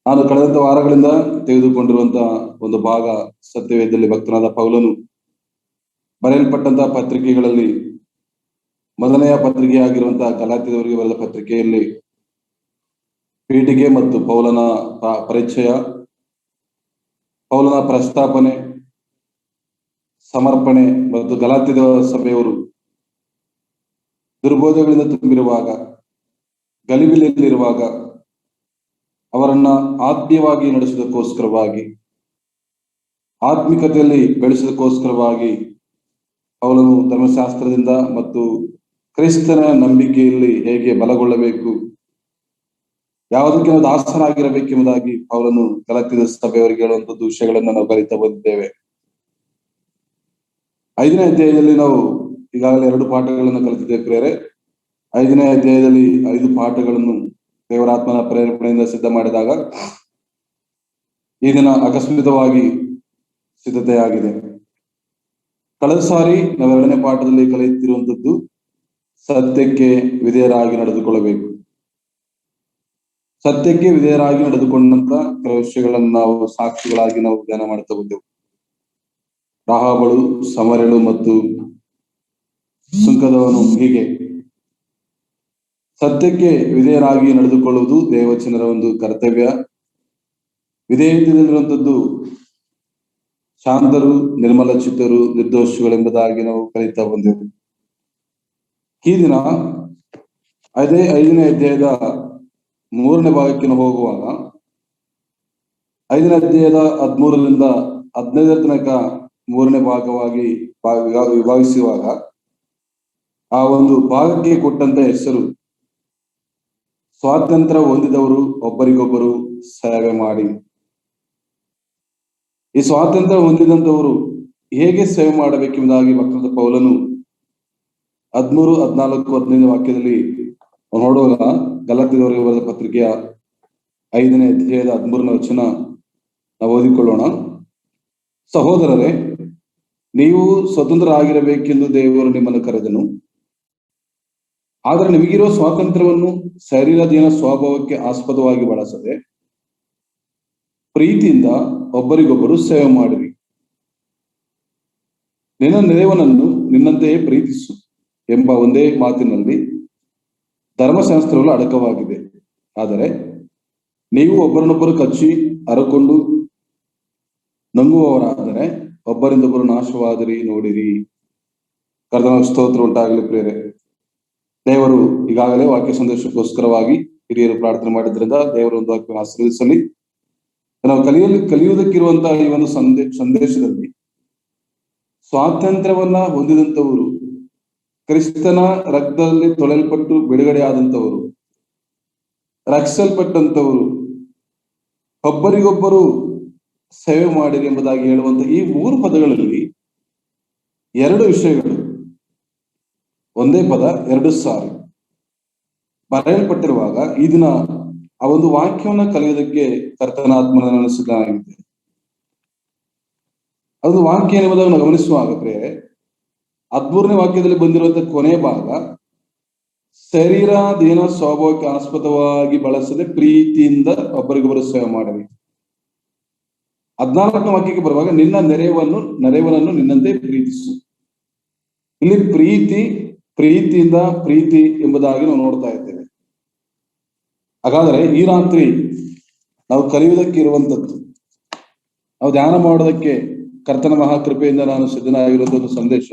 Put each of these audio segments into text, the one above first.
ನಾನು ಕಳೆದಂತ ವಾರಗಳಿಂದ ತೆಗೆದುಕೊಂಡಿರುವಂತಹ ಒಂದು ಭಾಗ ಸತ್ಯವೇದದಲ್ಲಿ ಭಕ್ತನಾದ ಪೌಲನು ಬರೆಯಲ್ಪಟ್ಟಂತಹ ಪತ್ರಿಕೆಗಳಲ್ಲಿ ಮೊದಲನೆಯ ಪತ್ರಿಕೆಯಾಗಿರುವಂತಹ ಗಲಾತ್ಯದವರಿಗೆ ಬರೆದ ಪತ್ರಿಕೆಯಲ್ಲಿ ಪೀಠಿಗೆ ಮತ್ತು ಪೌಲನ ಪರಿಚಯ, ಪೌಲನ ಪ್ರಸ್ತಾಪನೆ, ಸಮರ್ಪಣೆ ಮತ್ತು ಗಲಾತ್ಯದ ಸಭೆಯವರು ದುರ್ಬೋಧಗಳಿಂದ ತುಂಬಿರುವಾಗ, ಗಲಿಬಿಲಿಯಲ್ಲಿರುವಾಗ ಅವರನ್ನ ಆತ್ಮೀಯವಾಗಿ ನಡೆಸುವುದಕ್ಕೋಸ್ಕರವಾಗಿ, ಆತ್ಮಿಕತೆಯಲ್ಲಿ ಬೆಳೆಸೋದಕ್ಕೋಸ್ಕರವಾಗಿ ಪೌಲನು ಧರ್ಮಶಾಸ್ತ್ರದಿಂದ ಮತ್ತು ಕ್ರಿಸ್ತನ ನಂಬಿಕೆಯಲ್ಲಿ ಹೇಗೆ ಬಲಗೊಳ್ಳಬೇಕು, ಯಾವುದಕ್ಕೆ ನಾವು ದಾಸನಾಗಿರಬೇಕೆಂಬುದಾಗಿ ಪೌಲನು ಗಲಾತ್ಯದ ಸಭೆಯವರಿಗೆ ಹೇಳುವಂತದ್ದು ವಿಷಯಗಳನ್ನು ನಾವು ಕಲಿತಾ ಬಂದಿದ್ದೇವೆ. 5ನೇ ಅಧ್ಯಾಯದಲ್ಲಿ ನಾವು ಈಗಾಗಲೇ 2 ಪಾಠಗಳನ್ನು ಕಲಿತಿದ್ದೇವೆ ಪ್ರಿಯರೇ. 5ನೇ ಅಧ್ಯಾಯದಲ್ಲಿ 5 ಪಾಠಗಳನ್ನು ದೇವರಾತ್ಮನ ಪ್ರೇರೇಪಣೆಯಿಂದ ಸಿದ್ಧ ಮಾಡಿದಾಗ ಈ ದಿನ ಆಕಸ್ಮಿಕವಾಗಿ ಸಿದ್ಧತೆಯಾಗಿದೆ. ಕಳೆದ ಸಾರಿ ನಾವು 2ನೇ ಪಾಠದಲ್ಲಿ ಕಲಿತಿರುವಂತದ್ದು ಸತ್ಯಕ್ಕೆ ವಿಧೇಯರಾಗಿ ನಡೆದುಕೊಳ್ಳಬೇಕು. ಸತ್ಯಕ್ಕೆ ವಿಧೇಯರಾಗಿ ನಡೆದುಕೊಂಡಂತ ಕೆಲವು ವಿಷಯಗಳನ್ನು ನಾವು ಸಾಕ್ಷಿಗಳಾಗಿ ನಾವು ಧ್ಯಾನ ಮಾಡ್ತಾ ಬಂದೆವು. ರಾಹಾಬಳು, ಸಮರಳು ಮತ್ತು ಸುಂಕದವನು. ಹೀಗೆ ಸತ್ಯಕ್ಕೆ ವಿಧೇಯರಾಗಿ ನಡೆದುಕೊಳ್ಳುವುದು ದೇವಚನರ ಒಂದು ಕರ್ತವ್ಯ. ವಿಧೇಯತೆಯಲ್ಲಿರುವಂತದ್ದು ಶಾಂತರು, ನಿರ್ಮಲ ಚಿತ್ತರು, ನಿರ್ದೋಷಿಗಳೆಂಬುದಾಗಿ ನಾವು ಕಲಿತಾ ಬಂದೆವು. ಈ ದಿನ ಅದೇ 5ನೇ ಅಧ್ಯಾಯದ 3ನೇ ಭಾಗಕ್ಕೆ ನಾವು ಹೋಗುವಾಗ 5ನೇ ಅಧ್ಯಾಯದ 13ರಿಂದ 15 ತನಕ 3ನೇ ಭಾಗವಾಗಿ ವಿಭಾಗಿಸುವಾಗ ಆ ಒಂದು ಭಾಗಕ್ಕೆ ಕೊಟ್ಟಂತ ಹೆಸರು ಸ್ವಾತಂತ್ರ್ಯ ಹೊಂದಿದವರು ಒಬ್ಬರಿಗೊಬ್ಬರು ಸೇವೆ ಮಾಡಿ. ಈ ಸ್ವಾತಂತ್ರ್ಯ ಹೊಂದಿದಂತವರು ಹೇಗೆ ಸೇವೆ ಮಾಡಬೇಕೆಂಬುದಾಗಿ ಭಕ್ತನಾದ ಪೌಲನು 13, 14, 15 ವಾಕ್ಯದಲ್ಲಿ ನೋಡುವಾಗ ಗಲಾತ್ಯದವರಿಗೆ ಬರೆದ ಪತ್ರಿಕೆಯ 5ನೇ ಅಧ್ಯಾಯದ 13ನೇ ವಚನ ನಾವು ಓದಿಕೊಳ್ಳೋಣ. ಸಹೋದರರೇ, ನೀವು ಸ್ವತಂತ್ರರಾಗಿರಬೇಕೆಂದು ದೇವರು ನಿಮ್ಮನ್ನು ಕರೆದನು. ಆದರೆ ನಿಮಗಿರುವ ಸ್ವಾತಂತ್ರ್ಯವನ್ನು ಶರೀರಾಧೀನ ಸ್ವಭಾವಕ್ಕೆ ಆಸ್ಪದವಾಗಿ ಬಳಸದೆ ಪ್ರೀತಿಯಿಂದ ಒಬ್ಬರಿಗೊಬ್ಬರು ಸೇವೆ ಮಾಡಿರಿ. ನಿನ್ನ ನೆರೆಯವನನ್ನು ನಿನ್ನಂತೆಯೇ ಪ್ರೀತಿಸು ಎಂಬ ಒಂದೇ ಮಾತಿನಲ್ಲಿ ಧರ್ಮಶಾಸ್ತ್ರಗಳು ಅಡಕವಾಗಿದೆ. ಆದರೆ ನೀವು ಒಬ್ಬರನ್ನೊಬ್ಬರು ಕಚ್ಚಿ ಹರಕೊಂಡು ನಂಬುವವರಾದರೆ ಒಬ್ಬರಿಂದೊಬ್ಬರು ನಾಶವಾದಿರಿ ನೋಡಿರಿ. ಕರ್ತನ ಸ್ತೋತ್ರ ಉಂಟಾಗಲಿ ಪ್ರಿಯರೇ. ದೇವರು ಈಗಾಗಲೇ ವಾಕ್ಯ ಸಂದೇಶಕ್ಕೋಸ್ಕರವಾಗಿ ಹಿರಿಯರು ಪ್ರಾರ್ಥನೆ ಮಾಡಿದ್ರಿಂದ ದೇವರ ಒಂದು ವಾಕ್ಯವನ್ನು ಆಶೀರ್ವದಿಸಲಿ. ನಾವು ಕಲಿಯುವುದಕ್ಕಿರುವಂತಹ ಈ ಒಂದು ಸಂದೇಶದಲ್ಲಿ ಸ್ವಾತಂತ್ರ್ಯವನ್ನ ಹೊಂದಿದಂತವರು, ಕ್ರಿಸ್ತನ ರಕ್ತದಲ್ಲಿ ತೊಳೆಯಲ್ಪಟ್ಟು ಬಿಡುಗಡೆ ಆದಂತವರು, ರಕ್ಷಿಸಲ್ಪಟ್ಟಂತವರು ಒಬ್ಬರಿಗೊಬ್ಬರು ಸೇವೆ ಮಾಡಿರಿ ಎಂಬುದಾಗಿ ಹೇಳುವಂತ ಈ 3 ಪದಗಳಲ್ಲಿ 2 ವಿಷಯಗಳು ಒಂದೇ ಪದ 2 ಸಾರಿ ಬರೆಯಲ್ಪಟ್ಟಿರುವಾಗ ಈ ದಿನ ಆ ಒಂದು ವಾಕ್ಯವನ್ನ ಕಲಿಯೋದಕ್ಕೆ ಕರ್ತನ ಆತ್ಮನ ಸಿದ್ಧನಾಗಿದೆ. ಅದು ವಾಕ್ಯ ಎನ್ನುವುದನ್ನು ಗಮನಿಸುವಾಗ ಪ್ರಿಯರೇ, 13ನೇ ವಾಕ್ಯದಲ್ಲಿ ಬಂದಿರುವಂತಹ ಕೊನೆ ಭಾಗ ಶರೀರಾಧೀನ ಸ್ವಭಾವಕ್ಕೆ ಆಸ್ಪದವಾಗಿ ಬಳಸದೆ ಪ್ರೀತಿಯಿಂದ ಒಬ್ಬರಿಗೊಬ್ಬರು ಸೇವೆ ಮಾಡಿರಿ. 14ನೇ ವಾಕ್ಯಕ್ಕೆ ಬರುವಾಗ ನಿನ್ನ ನೆರೆಯವನನ್ನು ನಿನ್ನಂತೆ ಪ್ರೀತಿಸು. ಇಲ್ಲಿ ಪ್ರೀತಿಯಿಂದ ಪ್ರೀತಿ ಎಂಬುದಾಗಿ ನಾವು ನೋಡ್ತಾ ಇದ್ದೇವೆ. ಹಾಗಾದ್ರೆ ಈ ರಾತ್ರಿ ನಾವು ಕಲಿಯುವುದಕ್ಕೆ ಇರುವಂತದ್ದು, ನಾವು ಧ್ಯಾನ ಮಾಡೋದಕ್ಕೆ ಕರ್ತನ ಮಹಾಕೃಪೆಯಿಂದ ನಾನು ಸಿದ್ಧನಾಗಿರುವಂತ ಒಂದು ಸಂದೇಶ,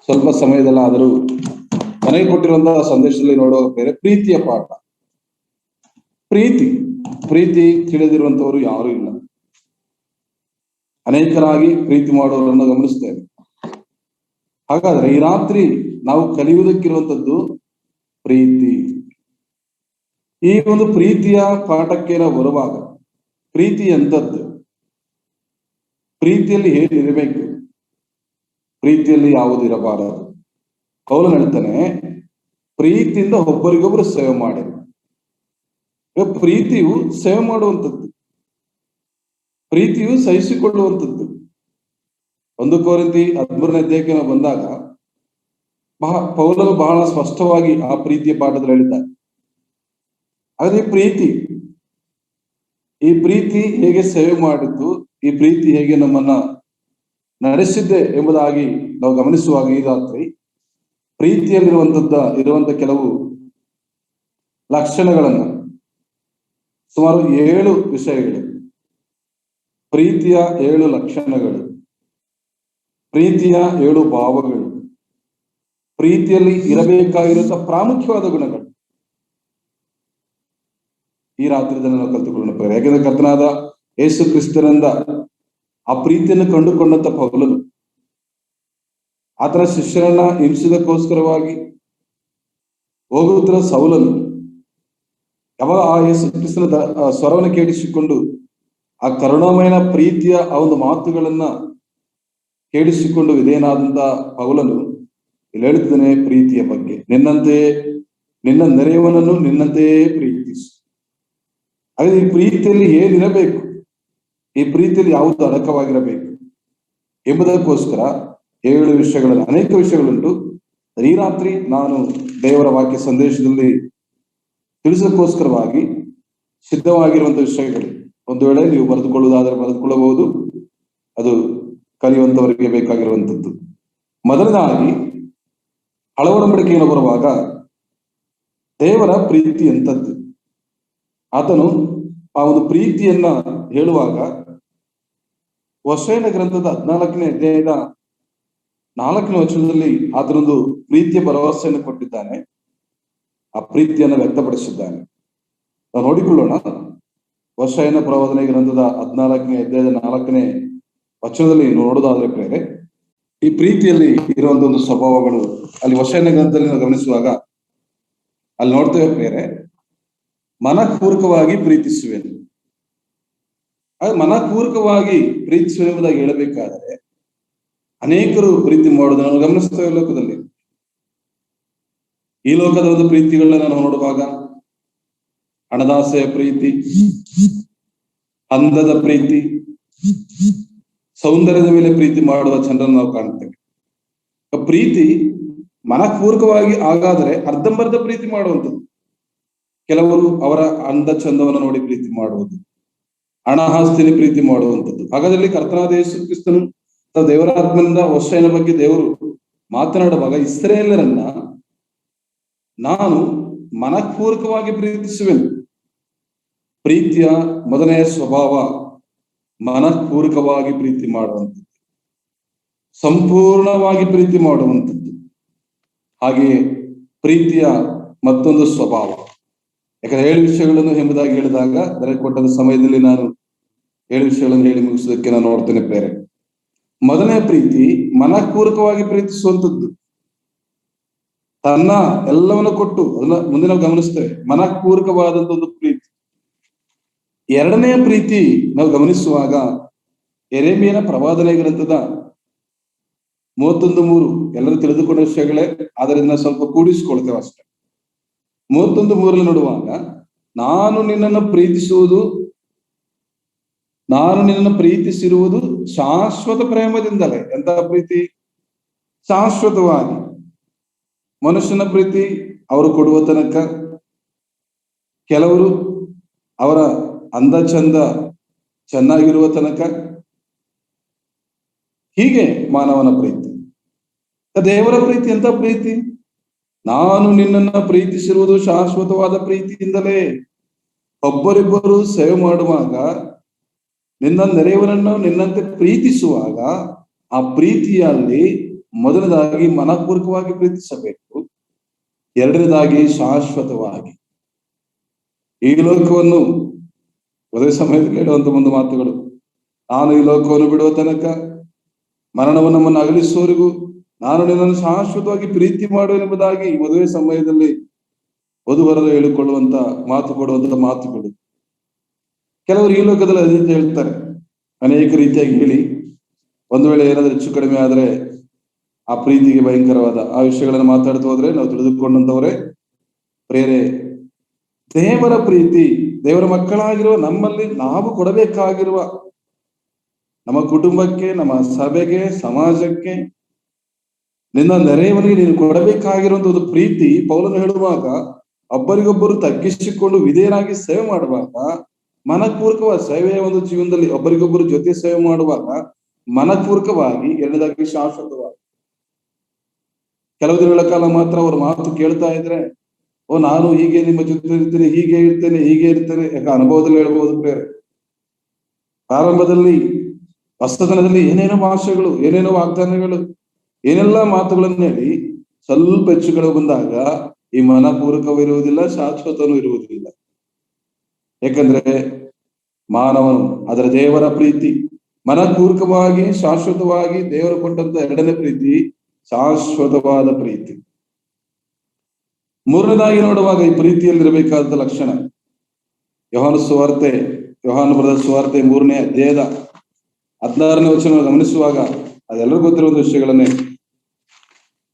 ಸ್ವಲ್ಪ ಸಮಯದಲ್ಲಾದರೂ ನನಗೆ ಕೊಟ್ಟಿರುವಂತಹ ಸಂದೇಶದಲ್ಲಿ ನೋಡುವ ಬೇರೆ ಪ್ರೀತಿಯ ಪಾಠ. ಪ್ರೀತಿ ತಿಳಿದಿರುವಂತವರು ಯಾರೂ ಇಲ್ಲ. ಅನೇಕರಾಗಿ ಪ್ರೀತಿ ಮಾಡುವವರನ್ನು ಗಮನಿಸ್ತೇವೆ. ಹಾಗಾದ್ರೆ ಈ ರಾತ್ರಿ ನಾವು ಕಲಿಯುವುದಕ್ಕಿರುವಂತದ್ದು ಪ್ರೀತಿ. ಈ ಒಂದು ಪ್ರೀತಿಯ ಪಾಠಕ್ಕೆ ನಾವು ಬರುವಾಗ ಪ್ರೀತಿ ಎಂತದ್ದು, ಪ್ರೀತಿಯಲ್ಲಿ ಏನಿರಬೇಕು, ಪ್ರೀತಿಯಲ್ಲಿ ಯಾವುದು ಇರಬಾರದು. ಪೌಲನು ಹೇಳ್ತಾನೆ, ಪ್ರೀತಿಯಿಂದ ಒಬ್ಬರಿಗೊಬ್ಬರು ಸೇವೆ ಮಾಡಿ. ಪ್ರೀತಿಯು ಸೇವೆ ಮಾಡುವಂಥದ್ದು, ಪ್ರೀತಿಯು ಸಹಿಸಿಕೊಳ್ಳುವಂಥದ್ದು. 1 ಕೊರಿಂಥಿ 13ನೇ ಅಧ್ಯಾಯಕ್ಕೆ ನಾವು ಬಂದಾಗ ಪೌಲನು ಬಹಳ ಸ್ಪಷ್ಟವಾಗಿ ಆ ಪ್ರೀತಿಯ ಪಾಠದಲ್ಲಿ ಹೇಳಿದ್ದಾರೆ. ಅದೇ ಪ್ರೀತಿ ಈ ಪ್ರೀತಿ ಹೇಗೆ ಸೇವೆ ಮಾಡಿದ್ದು, ಈ ಪ್ರೀತಿ ಹೇಗೆ ನಮ್ಮನ್ನ ನಡೆಸಿದ್ದೆ ಎಂಬುದಾಗಿ ನಾವು ಗಮನಿಸುವಾಗ ಈ ರಾತ್ರಿ ಇರುವಂತ ಕೆಲವು ಲಕ್ಷಣಗಳನ್ನ, ಸುಮಾರು 7 ವಿಷಯಗಳು, ಪ್ರೀತಿಯ 7 ಲಕ್ಷಣಗಳು, ಪ್ರೀತಿಯ 7 ಭಾವಗಳು, ಪ್ರೀತಿಯಲ್ಲಿ ಇರಬೇಕಾಗಿರುವಂತಹ ಪ್ರಾಮುಖ್ಯವಾದ ಗುಣಗಳು ಈ ರಾತ್ರಿ ನಾವು ಕಲ್ತುಕೊಳ್ಳೋಣ. ಯಾಕೆಂದ್ರೆ ಕರ್ತನಾದ ಯೇಸು ಕ್ರಿಸ್ತನಿಂದ ಆ ಪ್ರೀತಿಯನ್ನು ಕಂಡುಕೊಂಡಂತ ಪೌಲನು ಆತನ ಶಿಷ್ಯರನ್ನ ಹಿಂಸಿದಕ್ಕೋಸ್ಕರವಾಗಿ ಹೋಗುತ್ತಿರುವ ಸೌಲನು ಯಾವಾಗ ಆ ಯೇಸು ಕ್ರಿಸ್ತನ ಸ್ವರವನ್ನು ಕೇಳಿಸಿಕೊಂಡು ಆ ಕರುಣಾಮಯನ ಪ್ರೀತಿಯ ಆ ಒಂದು ಮಾತುಗಳನ್ನ ಕೇಳಿಸಿಕೊಂಡು ವಿಧೇಯನಾದಂತ ಪೌಲನು ಇಲ್ಲಿ ಹೇಳುತ್ತಾನೆ ಪ್ರೀತಿಯ ಬಗ್ಗೆ, ನಿನ್ನ ನೆರೆಯವನನ್ನು ನಿನ್ನಂತೆಯೇ ಪ್ರೀತಿಸು. ಹಾಗೆ ಈ ಪ್ರೀತಿಯಲ್ಲಿ ಏನಿರಬೇಕು, ಈ ಪ್ರೀತಿಯಲ್ಲಿ ಯಾವುದು ಅಡಕವಾಗಿರಬೇಕು ಎಂಬುದಕ್ಕೋಸ್ಕರ 7 ವಿಷಯಗಳನ್ನು, ಅನೇಕ ವಿಷಯಗಳುಂಟು. ಈ ರಾತ್ರಿ ನಾನು ದೇವರ ವಾಕ್ಯ ಸಂದೇಶದಲ್ಲಿ ತಿಳಿಸೋಕ್ಕೋಸ್ಕರವಾಗಿ ಸಿದ್ಧವಾಗಿರುವಂತಹ ವಿಷಯಗಳು. ಒಂದು ವೇಳೆ ನೀವು ಬರೆದುಕೊಳ್ಳುವುದಾದರೆ ಬರೆದುಕೊಳ್ಳಬಹುದು, ಅದು ಕಲಿಯುವಂತವರಿಗೆ ಬೇಕಾಗಿರುವಂಥದ್ದು. ಮೊದಲನೇದಾಗಿ ಹಳವೊಡಂಬಡಿಕೆಯನ್ನು ಬರುವಾಗ ದೇವರ ಪ್ರೀತಿ ಎಂಥದ್ದು, ಆತನು ಆ ಒಂದು ಪ್ರೀತಿಯನ್ನ ಹೇಳುವಾಗ ಹೊಸಯನ ಗ್ರಂಥದ 14ನೇ ಅಧ್ಯಾಯದ 4ನೇ ವಚನದಲ್ಲಿ ಆತನೊಂದು ಪ್ರೀತಿಯ ಭರವಸೆಯನ್ನು ಕೊಟ್ಟಿದ್ದಾನೆ, ಆ ಪ್ರೀತಿಯನ್ನು ವ್ಯಕ್ತಪಡಿಸಿದ್ದಾನೆ. ನಾವು ನೋಡಿಕೊಳ್ಳೋಣ. ಹೊಸಯನ ಪ್ರವಾದನೆ ಗ್ರಂಥದ 14ನೇ ಅಧ್ಯಾಯದ 4ನೇ ವಚನದಲ್ಲಿ ನೋಡೋದಾದ್ರೆ ಪ್ರೇರೆ, ಈ ಪ್ರೀತಿಯಲ್ಲಿ ಇರುವಂತ ಒಂದು ಸ್ವಭಾವಗಳು ಅಲ್ಲಿ ಹೊಸಯನ ಗ್ರಂಥದಲ್ಲಿ ನಾವು ಗಮನಿಸುವಾಗ ಅಲ್ಲಿ ನೋಡ್ತೇವೆ ಪ್ರೇರೆ, ಮನಪೂರ್ವಕವಾಗಿ ಪ್ರೀತಿಸುವೆನು. ಅದು ಮನಪೂರ್ವಕವಾಗಿ ಪ್ರೀತಿಸುವುದಾಗಿ ಹೇಳಬೇಕಾದರೆ ಅನೇಕರು ಪ್ರೀತಿ ಮಾಡೋದು ನಾವು ಗಮನಿಸ್ತೇವೆ ಲೋಕದಲ್ಲಿ. ಈ ಲೋಕದ ಒಂದು ಪ್ರೀತಿಗಳನ್ನ ನಾವು ನೋಡುವಾಗ ಹಣದಾಸೆಯ ಪ್ರೀತಿ, ಅಂದದ ಪ್ರೀತಿ, ಸೌಂದರ್ಯದ ಮೇಲೆ ಪ್ರೀತಿ ಮಾಡುವ ಜನರನ್ನು ನಾವು ಕಾಣ್ತೇವೆ. ಪ್ರೀತಿ ಮನಪೂರ್ವಕವಾಗಿ ಆಗಾದರೆ ಅರ್ಧಂಬರ್ಧ ಪ್ರೀತಿ ಮಾಡುವಂಥದ್ದು. ಕೆಲವರು ಅವರ ಅಂದ ಚಂದವನ್ನು ನೋಡಿ ಪ್ರೀತಿ ಮಾಡುವುದು, ಹಣ ಆಸ್ತಿని ಪ್ರೀತಿ ಮಾಡುವಂಥದ್ದು. ಹಾಗಾದಲ್ಲಿ ಕರ್ತನಾದ ಯೇಸು ಕ್ರಿಸ್ತನು ದೇವರ ಆತ್ಮನಿಂದ ಹೊಸಯನ ಬಗ್ಗೆ ದೇವರು ಮಾತನಾಡುವಾಗ ಇಸ್ರಾಯೇಲರನ್ನ ನಾನು ಮನಪೂರ್ವಕವಾಗಿ ಪ್ರೀತಿಸುವೆನು. ಪ್ರೀತಿಯ ಮೊದಲನೆಯ ಸ್ವಭಾವ ಮನಪೂರ್ವಕವಾಗಿ ಪ್ರೀತಿ ಮಾಡುವಂಥದ್ದು, ಸಂಪೂರ್ಣವಾಗಿ ಪ್ರೀತಿ ಮಾಡುವಂಥದ್ದು. ಹಾಗೆಯೇ ಪ್ರೀತಿಯ ಮತ್ತೊಂದು ಸ್ವಭಾವ, ಯಾಕಂದ್ರೆ 7 ವಿಷಯಗಳನ್ನು ಎಂಬುದಾಗಿ ಹೇಳಿದಾಗ ದೊರೆಗೆ ಕೊಟ್ಟ ಸಮಯದಲ್ಲಿ ನಾನು 7 ವಿಷಯಗಳನ್ನು ಹೇಳಿ ಮುಗಿಸೋದಕ್ಕೆ ನಾನು ನೋಡ್ತೇನೆ ಪ್ರೇರೆ. ಮೊದಲನೇ ಪ್ರೀತಿ ಮನಪೂರ್ವಕವಾಗಿ ಪ್ರೀತಿಸುವಂಥದ್ದು, ತನ್ನ ಎಲ್ಲವನ್ನು ಕೊಟ್ಟು, ಅದನ್ನ ಮುಂದೆ ನಾವು ಗಮನಿಸ್ತೇವೆ, ಮನಪೂರ್ವಕವಾದಂತ ಒಂದು ಪ್ರೀತಿ. ಎರಡನೆಯ ಪ್ರೀತಿ ನಾವು ಗಮನಿಸುವಾಗ ಯೆರೆಮೀಯನ ಪ್ರವಾದನೆ ಗ್ರಂಥದ 31:3 ಎಲ್ಲರೂ ತಿಳಿದುಕೊಂಡ ವಿಷಯಗಳೇ, ಆದ್ದರಿಂದ ಸ್ವಲ್ಪ ಕೂಡಿಸಿಕೊಳ್ತೇವೆ ಅಷ್ಟೇ. 31:3 ನೋಡುವಾಗ ನಾನು ನಿನ್ನನ್ನು ಪ್ರೀತಿಸಿರುವುದು ಶಾಶ್ವತ ಪ್ರೇಮದಿಂದಲೇ. ಎಂತ ಪ್ರೀತಿ? ಶಾಶ್ವತವಾಗಿ. ಮನುಷ್ಯನ ಪ್ರೀತಿ ಅವರು ಕೊಡುವ ತನಕ, ಕೆಲವರು ಅವರ ಅಂದ ಚಂದ ಚೆನ್ನಾಗಿರುವ ತನಕ, ಹೀಗೆ ಮಾನವನ ಪ್ರೀತಿ. ದೇವರ ಪ್ರೀತಿ ಎಂತ ಪ್ರೀತಿ? ನಾನು ನಿನ್ನನ್ನ ಪ್ರೀತಿಸಿರುವುದು ಶಾಶ್ವತವಾದ ಪ್ರೀತಿಯಿಂದಲೇ. ಒಬ್ಬರಿಬ್ಬರು ಸೇವೆ ಮಾಡುವಾಗ, ನಿನ್ನ ನೆರೆಯವನನ್ನು ನಿನ್ನಂತೆ ಪ್ರೀತಿಸುವಾಗ, ಆ ಪ್ರೀತಿಯಲ್ಲಿ ಮೊದಲನೇದಾಗಿ ಮನಪೂರ್ವಕವಾಗಿ ಪ್ರೀತಿಸಬೇಕು, ಎರಡನೇದಾಗಿ ಶಾಶ್ವತವಾಗಿ. ಈ ಲೋಕವನ್ನು ಅದೇ ಸಮಯದಲ್ಲಿ ಹೇಳುವಂತ ಒಂದು ಮಾತುಗಳು, ನಾನು ಈ ಲೋಕವನ್ನು ಬಿಡುವ ತನಕ, ಮರಣವನ್ನು ನಮ್ಮನ್ನು ಅಗಲಿಸುವವರೆಗೂ ನಾನು ನಿನ್ನನ್ನು ಶಾಶ್ವತವಾಗಿ ಪ್ರೀತಿ ಮಾಡುವೆನೆಂಬುದಾಗಿ ಮದುವೆ ಸಮಯದಲ್ಲಿ ವಧುವರರು ಹೇಳಿಕೊಳ್ಳುವಂತ ಮಾತು ಕೊಡುವಂತ ಮಾತುಗಳು. ಕೆಲವರು ಈ ಲೋಕದಲ್ಲಿ ಅದೇ ರೀತಿ ಹೇಳ್ತಾರೆ, ಅನೇಕ ರೀತಿಯಾಗಿ ಹೇಳಿ ಒಂದು ವೇಳೆ ಏನಾದ್ರೂ ಹೆಚ್ಚು ಕಡಿಮೆ ಆದ್ರೆ ಆ ಪ್ರೀತಿಗೆ ಭಯಂಕರವಾದ ಆ ವಿಷಯಗಳನ್ನು ಮಾತಾಡ್ತಾ ಹೋದ್ರೆ ನಾವು ತಿಳಿದುಕೊಂಡಂತವರೇ ಪ್ರೇರೆ. ದೇವರ ಪ್ರೀತಿ, ದೇವರ ಮಕ್ಕಳಾಗಿರುವ ನಮ್ಮಲ್ಲಿ ನಾವು ಕೊಡಬೇಕಾಗಿರುವ ನಮ್ಮ ಕುಟುಂಬಕ್ಕೆ, ನಮ್ಮ ಸಭೆಗೆ, ಸಮಾಜಕ್ಕೆ, ನಿನ್ನ ನೆರೆಯವನಿಗೆ ನೀನು ಕೊಡಬೇಕಾಗಿರುವಂತ ಒಂದು ಪ್ರೀತಿ. ಪೌಲನು ಹೇಳುವಾಗ ಒಬ್ಬರಿಗೊಬ್ಬರು ತಗ್ಗಿಸಿಕೊಂಡು ವಿಧೇಯರಾಗಿ ಸೇವೆ ಮಾಡುವಾಗ ಮನಪೂರ್ವಕವಾದ ಸೇವೆಯ ಒಂದು ಜೀವನದಲ್ಲಿ ಒಬ್ಬರಿಗೊಬ್ಬರು ಜೊತೆ ಸೇವೆ ಮಾಡುವಾಗ ಮನಪೂರ್ವಕವಾಗಿ, ಎರಡನೇದಾಗಿ ಶಾಶ್ವತವಾಗಿ. ಕೆಲವು ದಿನಗಳ ಕಾಲ ಮಾತ್ರ ಅವ್ರ ಮಾತು ಕೇಳ್ತಾ ಇದ್ರೆ, ಓ ನಾನು ಹೀಗೆ ನಿಮ್ಮ ಜೊತೆ ಇರ್ತೇನೆ, ಹೀಗೆ ಇರ್ತೇನೆ, ಹೀಗೆ ಇರ್ತೇನೆ, ಯಾಕೆ ಅನುಭವದಲ್ಲಿ ಹೇಳ್ಬಹುದು ಬೇರೆ. ಪ್ರಾರಂಭದಲ್ಲಿ ಹೊಸತನದಲ್ಲಿ ಏನೇನೋ ಭಾಷೆಗಳು, ಏನೇನೋ ವಾಗ್ದಾನಗಳು, ಏನೆಲ್ಲ ಮಾತುಗಳನ್ನು ಹೇಳಿ ಸ್ವಲ್ಪ ಹೆಚ್ಚುಗಳು ಬಂದಾಗ ಈ ಮನಪೂರ್ವಕವಿರುವುದಿಲ್ಲ, ಶಾಶ್ವತನೂ ಇರುವುದಿಲ್ಲ. ಯಾಕಂದ್ರೆ ಮಾನವನು ಅದರ ದೇವರ ಪ್ರೀತಿ ಮನಪೂರ್ವಕವಾಗಿ ಶಾಶ್ವತವಾಗಿ ದೇವರು ಕೊಟ್ಟಂತ ಎರಡನೇ ಪ್ರೀತಿ ಶಾಶ್ವತವಾದ ಪ್ರೀತಿ. ಮೂರನೇದಾಗಿ ನೋಡುವಾಗ ಈ ಪ್ರೀತಿಯಲ್ಲಿರಬೇಕಾದ ಲಕ್ಷಣ, ಯೋಹಾನ ಬರೆದ ಸುವಾರ್ತೆ 3ನೇ ಅಧ್ಯಾಯದ 16ನೇ ವಚನ ಗಮನಿಸುವಾಗ ಅದೆಲ್ಲರಿಗೂ ಗೊತ್ತಿರುವ ವಿಷಯಗಳನ್ನೇ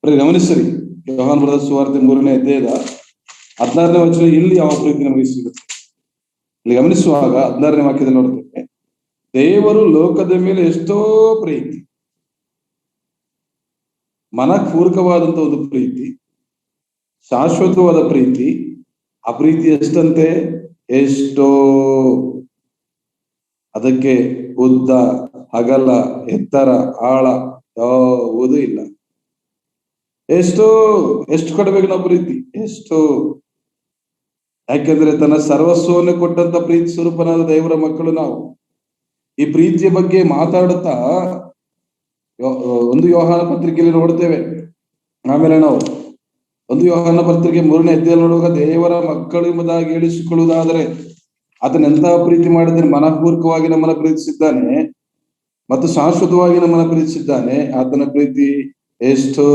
ಗಮನಿಸಿರಿ. ಯೋಹಾನ ಬರೆದ ಸುವಾರ್ತೆ 3ನೇ ಅಧ್ಯಾಯದ 16ನೇ ವಚನ, ಇಲ್ಲಿ ಯಾವ ಪ್ರೀತಿ ನಮಗೆ ಸಿಗುತ್ತೆ ಇಲ್ಲಿ ಗಮನಿಸುವಾಗ 16ನೇ ವಾಕ್ಯದಲ್ಲಿ ನೋಡ್ತೇವೆ, ದೇವರು ಲೋಕದ ಮೇಲೆ ಎಷ್ಟೋ ಪ್ರೀತಿ, ಮನಪೂರ್ವಕವಾದಂತ ಒಂದು ಪ್ರೀತಿ, ಶಾಶ್ವತವಾದ ಪ್ರೀತಿ. ಆ ಪ್ರೀತಿ ಎಷ್ಟಂತೆ? ಎಷ್ಟೋ. ಅದಕ್ಕೆ ಉದ್ದ, ಅಗಲ, ಎತ್ತರ, ಆಳ ಯಾವುದೂ ಇಲ್ಲ. ಎಷ್ಟೋ. ಎಷ್ಟು ಕೊಡಬೇಕು ನಾವು ಪ್ರೀತಿ? ಎಷ್ಟೋ. ಯಾಕೆಂದ್ರೆ ತನ್ನ ಸರ್ವಸ್ವವನ್ನು ಕೊಟ್ಟಂತ ಪ್ರೀತಿ ಸ್ವರೂಪನಾದ ದೇವರ ಮಕ್ಕಳು ನಾವು. ಈ ಪ್ರೀತಿಯ ಬಗ್ಗೆ ಮಾತಾಡುತ್ತಾ ಒಂದು ಯೋಹಾನ ಪತ್ರಿಕೆಯಲ್ಲಿ ನೋಡ್ತೇವೆ. ಆಮೇಲೆ ನಾವು ಒಂದು ಯೋಹಾನ ಪತ್ರಿಕೆ 3ನೇ ಅಧ್ಯಾಯ ನೋಡುವಾಗ, ದೇವರ ಮಕ್ಕಳು ಎಂಬುದಾಗಿ ಹೇಳಿಸಿಕೊಳ್ಳುವುದಾದರೆ ಆತನೆಂತಹ ಪ್ರೀತಿ ಮಾಡಿದ್ರೆ, ಮನಪೂರ್ವಕವಾಗಿ ನಮ್ಮನ್ನ ಪ್ರೀತಿಸಿದ್ದಾನೆ ಮತ್ತು ಶಾಶ್ವತವಾಗಿ ನಮ್ಮನ್ನ ಪ್ರೀತಿಸಿದ್ದಾನೆ. ಆತನ ಪ್ರೀತಿ ಎಷ್ಟೋ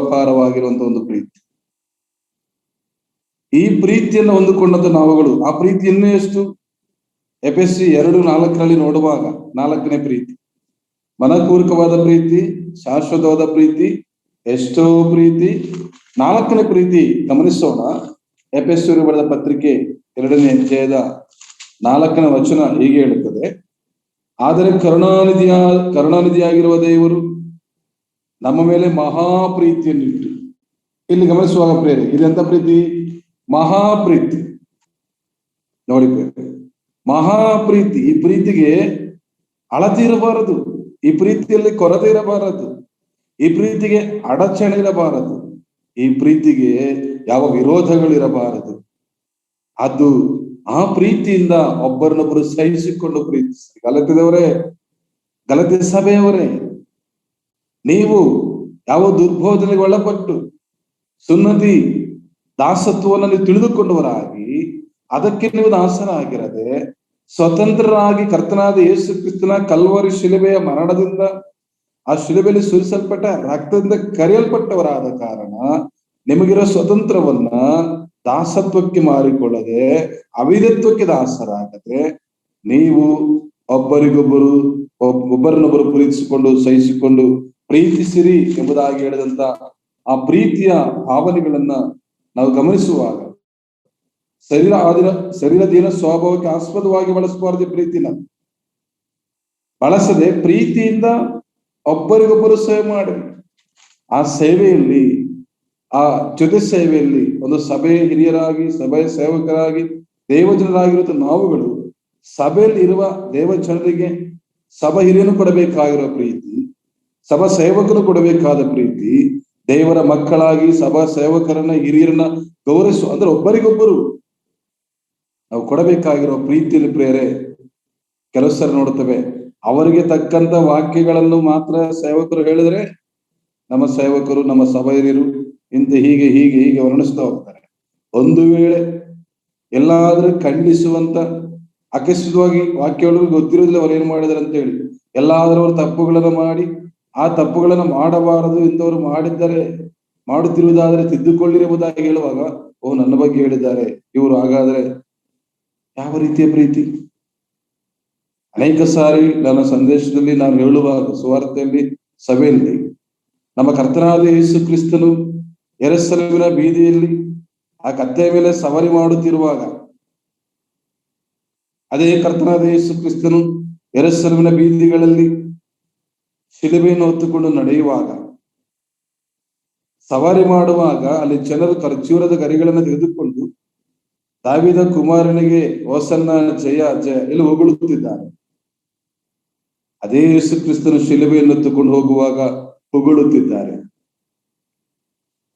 ಅಪಾರವಾಗಿರುವಂತ ಒಂದು ಪ್ರೀತಿ. ಈ ಪ್ರೀತಿಯನ್ನು ಹೊಂದಿಕೊಂಡಂತ ನಾವುಗಳು ಆ ಪ್ರೀತಿ ಇನ್ನೂ ಎಷ್ಟು? ಎಫೆಸಿ 2:4 ನೋಡುವಾಗ 4ನೇ ಪ್ರೀತಿ, ಮನಪೂರ್ವಕವಾದ ಪ್ರೀತಿ, ಶಾಶ್ವತವಾದ ಪ್ರೀತಿ, ಎಷ್ಟೋ ಪ್ರೀತಿ. 4ನೇ ಪ್ರೀತಿ ಗಮನಿಸೋಣ. ಎಫೆಸರಿಗೆ ಬರೆದ ಪತ್ರಿಕೆ 2ನೇ ಅಧ್ಯಾಯದ 4ನೇ ವಚನ ಹೀಗೆ ಹೇಳುತ್ತದೆ, ಆದರೆ ಕರುಣಾನಿಧಿಯಾಗಿರುವ ದೇವರು ನಮ್ಮ ಮೇಲೆ ಮಹಾಪ್ರೀತಿಯನ್ನಿಟ್ಟು. ಇಲ್ಲಿ ಗಮನಿಸುವಾಗ ಪ್ರೇರೆ, ಇದೆಂತ ಪ್ರೀತಿ? ಮಹಾಪ್ರೀತಿ. ನೋಡಿ ಪ್ರೇರೆ, ಮಹಾಪ್ರೀತಿ. ಈ ಪ್ರೀತಿಗೆ ಅಳತೆ ಇರಬಾರದು, ಈ ಪ್ರೀತಿಯಲ್ಲಿ ಕೊರತೆ ಇರಬಾರದು, ಈ ಪ್ರೀತಿಗೆ ಅಡಚಣೆ ಇರಬಾರದು, ಈ ಪ್ರೀತಿಗೆ ಯಾವ ವಿರೋಧಗಳಿರಬಾರದು. ಅದು ಆ ಪ್ರೀತಿಯಿಂದ ಒಬ್ಬರನ್ನೊಬ್ಬರು ಸಹಿಸಿಕೊಂಡು ಪ್ರೀತಿಸಿ. ಗಲತ್ಯದವರೇ, ಗಲತ್ಯ ಸಭೆಯವರೇ, ನೀವು ಯಾವ ದುರ್ಬೋಧನೆಗೆ ಒಳಪಟ್ಟು ಸುನ್ನತಿ ದಾಸತ್ವವನ್ನು ನೀವು ತಿಳಿದುಕೊಂಡವರಾಗಿ ಅದಕ್ಕೆ ನೀವು ದಾಸರಾಗಿರದೆ ಸ್ವತಂತ್ರರಾಗಿ ಕರ್ತನಾದ ಯೇಸು ಕ್ರಿಸ್ತನ ಕಲ್ವರಿ ಶಿಲುಬೆಯ ಮರಣದಿಂದ, ಆ ಶಿಲುಬೆಯಲ್ಲಿ ಸುರಿಸಲ್ಪಟ್ಟ ರಕ್ತದಿಂದ ಕರೆಯಲ್ಪಟ್ಟವರಾದ ಕಾರಣ ನಿಮಗಿರೋ ಸ್ವತಂತ್ರವನ್ನ ದಾಸತ್ವಕ್ಕೆ ಮಾರಿಕೊಳ್ಳದೆ ಅವಿಧತ್ವಕ್ಕೆ ದಾಸರಾಗದೆ ನೀವು ಒಬ್ಬರನ್ನೊಬ್ಬರು ಪ್ರೀತಿಸಿಕೊಂಡು ಸಹಿಸಿಕೊಂಡು ಪ್ರೀತಿಸಿರಿ ಎಂಬುದಾಗಿ ಹೇಳಿದಂತ ಆ ಪ್ರೀತಿಯ ಭಾವನೆಗಳನ್ನ ನಾವು ಗಮನಿಸುವಾಗ ಶರೀರದೀನ ಸ್ವಭಾವಕ್ಕೆ ಆಸ್ಪದವಾಗಿ ಬಳಸಬಾರದು. ಪ್ರೀತಿನ ಬಳಸದೆ ಪ್ರೀತಿಯಿಂದ ಒಬ್ಬರಿಗೊಬ್ಬರು ಸೇವೆ ಮಾಡಿ, ಆ ಸೇವೆಯಲ್ಲಿ, ಆ ಜೊತೆ ಸೇವೆಯಲ್ಲಿ ಒಂದು ಸಭೆ ಹಿರಿಯರಾಗಿ, ಸಭೆಯ ಸೇವಕರಾಗಿ, ದೇವಜನರಾಗಿರುವ ನಾವುಗಳು ಸಭೆಯಲ್ಲಿ ಇರುವ ದೇವಜನರಿಗೆ ಸಭಾ ಹಿರಿಯನು ಕೊಡಬೇಕಾಗಿರುವ ಪ್ರೀತಿ, ಸಭಾ ಸೇವಕರು ಕೊಡಬೇಕಾದ ಪ್ರೀತಿ, ದೇವರ ಮಕ್ಕಳಾಗಿ ಸಭಾ ಸೇವಕರನ್ನ ಹಿರಿಯರನ್ನ ಗೌರವಿಸುವ, ಅಂದ್ರೆ ಒಬ್ಬರಿಗೊಬ್ಬರು ನಾವು ಕೊಡಬೇಕಾಗಿರುವ ಪ್ರೀತಿಯಲ್ಲಿ ಪ್ರೇರೆ ಕೆಲವು ಸರಿ ನೋಡ್ತೇವೆ, ಅವರಿಗೆ ತಕ್ಕಂತ ವಾಕ್ಯಗಳನ್ನು ಮಾತ್ರ ಸೇವಕರು ಹೇಳಿದ್ರೆ ನಮ್ಮ ಸೇವಕರು, ನಮ್ಮ ಸಭಾ ಹಿರಿಯರು ಇಂತ ಹೀಗೆ ಹೀಗೆ ಹೀಗೆ ವರ್ಣಿಸ್ತಾ ಹೋಗ್ತಾರೆ. ಒಂದು ವೇಳೆ ಎಲ್ಲಾದ್ರೂ ಖಂಡಿಸುವಂತ ಅಕಸ್ಮಿತವಾಗಿ ವಾಕ್ಯಗಳು ಗೊತ್ತಿರೋದಿಲ್ಲ ಅವ್ರು ಏನ್ ಮಾಡಿದಾರೆ ಅಂತ ಹೇಳಿ, ಎಲ್ಲಾದ್ರೂ ಅವರು ತಪ್ಪುಗಳನ್ನ ಮಾಡಿ ಆ ತಪ್ಪುಗಳನ್ನ ಮಾಡಬಾರದು, ಇಂಥವ್ರು ಮಾಡುತ್ತಿರುವುದಾದ್ರೆ ತಿದ್ದುಕೊಳ್ಳಿರುವುದಾಗಿ ಹೇಳುವಾಗ, ಓ ನನ್ನ ಬಗ್ಗೆ ಹೇಳಿದ್ದಾರೆ ಇವರು, ಹಾಗಾದ್ರೆ ಯಾವ ರೀತಿಯ ಪ್ರೀತಿ? ಅನೇಕ ಸಾರಿ ನನ್ನ ಸಂದೇಶದಲ್ಲಿ ನಾನು ಹೇಳುವಾಗ, ಸುವಾರ್ತೆಯಲ್ಲಿ, ಸಭೆಯಲ್ಲಿ, ನಮ್ಮ ಕರ್ತನಾದ ಯೇಸು ಕ್ರಿಸ್ತನು ಯೆರೂಸಲೇಮಿನ ಬೀದಿಯಲ್ಲಿ ಆ ಕತ್ತೆಯ ಮೇಲೆ ಸವಾರಿ ಮಾಡುತ್ತಿರುವಾಗ, ಅದೇ ಕರ್ತನಾದ ಯೇಸು ಕ್ರಿಸ್ತನು ಯೆರೂಸಲೇಮಿನ ಬೀದಿಗಳಲ್ಲಿ ಶಿಲುಬೆಯನ್ನು ಹೊತ್ತುಕೊಂಡು ನಡೆಯುವಾಗ, ಸವಾರಿ ಮಾಡುವಾಗ ಅಲ್ಲಿ ಜನರು ಖರ್ಜೂರದ ಗರಿಗಳನ್ನು ತೆಗೆದುಕೊಂಡು ದಾವೀದ ಕುಮಾರನಿಗೆ ಹೋಸನ್ನ ಜಯ ಜಯ ಇಲ್ಲಿ ಹೊಗಳುತ್ತಿದ್ದಾರೆ. ಅದೇ ಯೇಸು ಕ್ರಿಸ್ತನ ಶಿಲುಬೆಯನ್ನು ಎತ್ತುಕೊಂಡು ಹೋಗುವಾಗ ಹೊಗಳುತ್ತಿದ್ದಾರೆ.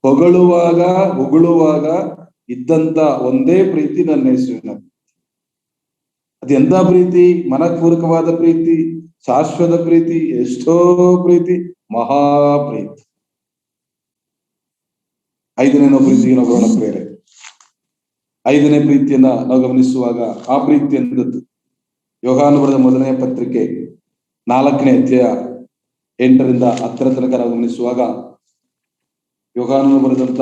ಹೊಗಳುವಾಗ ಇದ್ದಂತ ಒಂದೇ ಪ್ರೀತಿ ನನ್ನ ಯೇಸುವಿನ. ಅದೆಂತ ಪ್ರೀತಿ? ಮನಪೂರ್ವಕವಾದ ಪ್ರೀತಿ, ಶಾಶ್ವತ ಪ್ರೀತಿ, ಎಷ್ಟೋ ಪ್ರೀತಿ, ಮಹಾ ಪ್ರೀತಿ. 5ನೇ ಪ್ರೀತಿಗೆ ನಾವು ಬರೋಣ ಪ್ರೇರೆ. 5ನೇ ಪ್ರೀತಿಯನ್ನ ನಾವು ಗಮನಿಸುವಾಗ ಆ ಪ್ರೀತಿ ಎಂದದ್ದು ಯೋಹಾನ ಬರೆದ 1ನೇ ಪತ್ರಿಕೆ 4ನೇ ಅಧ್ಯಾಯ 8ರಿಂದ 10 ತನಕ ನಾವು ಗಮನಿಸುವಾಗ, ಯೋಹಾನನು ಬರೆದಂತ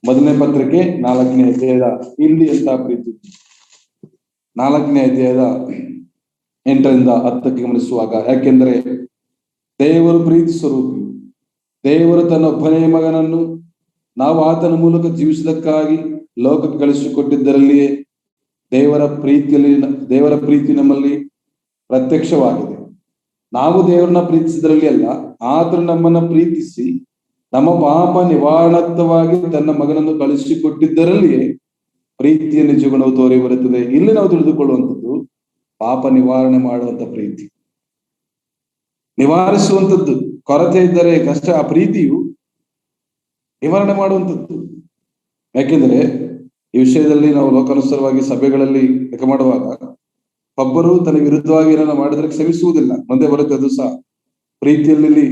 1ನೇ ಪತ್ರಿಕೆ 4ನೇ ಅಧ್ಯಾಯದ ಇಲ್ಲಿ ಎಂತ ಪ್ರೀತಿ, 4ನೇ ಅಧ್ಯಾಯದ 8ರಿಂದ 10ಕ್ಕೆ ಗಮನಿಸುವಾಗ, ಯಾಕೆಂದ್ರೆ ದೇವರು ಪ್ರೀತಿ ಸ್ವರೂಪಿ, ದೇವರು ತನ್ನ ಒಬ್ಬನೇ ಮಗನನ್ನು ನಾವು ಆತನ ಮೂಲಕ ಜೀವಿಸುವುದಕ್ಕಾಗಿ ಲೋಕಕ್ಕೆ ಕಳಿಸಿಕೊಟ್ಟಿದ್ದರಲ್ಲಿಯೇ ದೇವರ ಪ್ರೀತಿ ನಮ್ಮಲ್ಲಿ ಪ್ರತ್ಯಕ್ಷವಾಗಿದೆ. ನಾವು ದೇವರನ್ನ ಪ್ರೀತಿಸಿದ್ರಲ್ಲಿ ಅಲ್ಲ, ಆತನು ನಮ್ಮನ್ನ ಪ್ರೀತಿಸಿ ನಮ್ಮ ಪಾಪ ನಿವಾರಣಾರ್ಥವಾಗಿ ತನ್ನ ಮಗನನ್ನು ಕಳಿಸಿಕೊಟ್ಟಿದ್ದರಲ್ಲಿಯೇ ಪ್ರೀತಿಯ ನಿಜ ಗುಣವು ತೋರಿ ಬರುತ್ತದೆ. ಇಲ್ಲಿ ನಾವು ತಿಳಿದುಕೊಳ್ಳುವಂಥದ್ದು ಪಾಪ ನಿವಾರಣೆ ಮಾಡುವಂತ ಪ್ರೀತಿ, ನಿವಾರಿಸುವಂಥದ್ದು. ಕೊರತೆ ಇದ್ದರೆ ಕಷ್ಟ, ಆ ಪ್ರೀತಿಯು ನಿವಾರಣೆ ಮಾಡುವಂಥದ್ದು. ಯಾಕೆಂದ್ರೆ ಈ ವಿಷಯದಲ್ಲಿ ನಾವು ಲೋಕಾನುಸಾರವಾಗಿ ಸಭೆಗಳಲ್ಲಿ ಲೆಕ್ಕ ಮಾಡುವಾಗ, ಒಬ್ಬರು ತನಗೆ ವಿರುದ್ಧವಾಗಿ ಏನನ್ನ ಮಾಡಿದ್ರೆ ಕ್ಷಮಿಸುವುದಿಲ್ಲ, ಮುಂದೆ ಬರುತ್ತೆ. ಅದು ಸಹ ಪ್ರೀತಿಯಲ್ಲಿ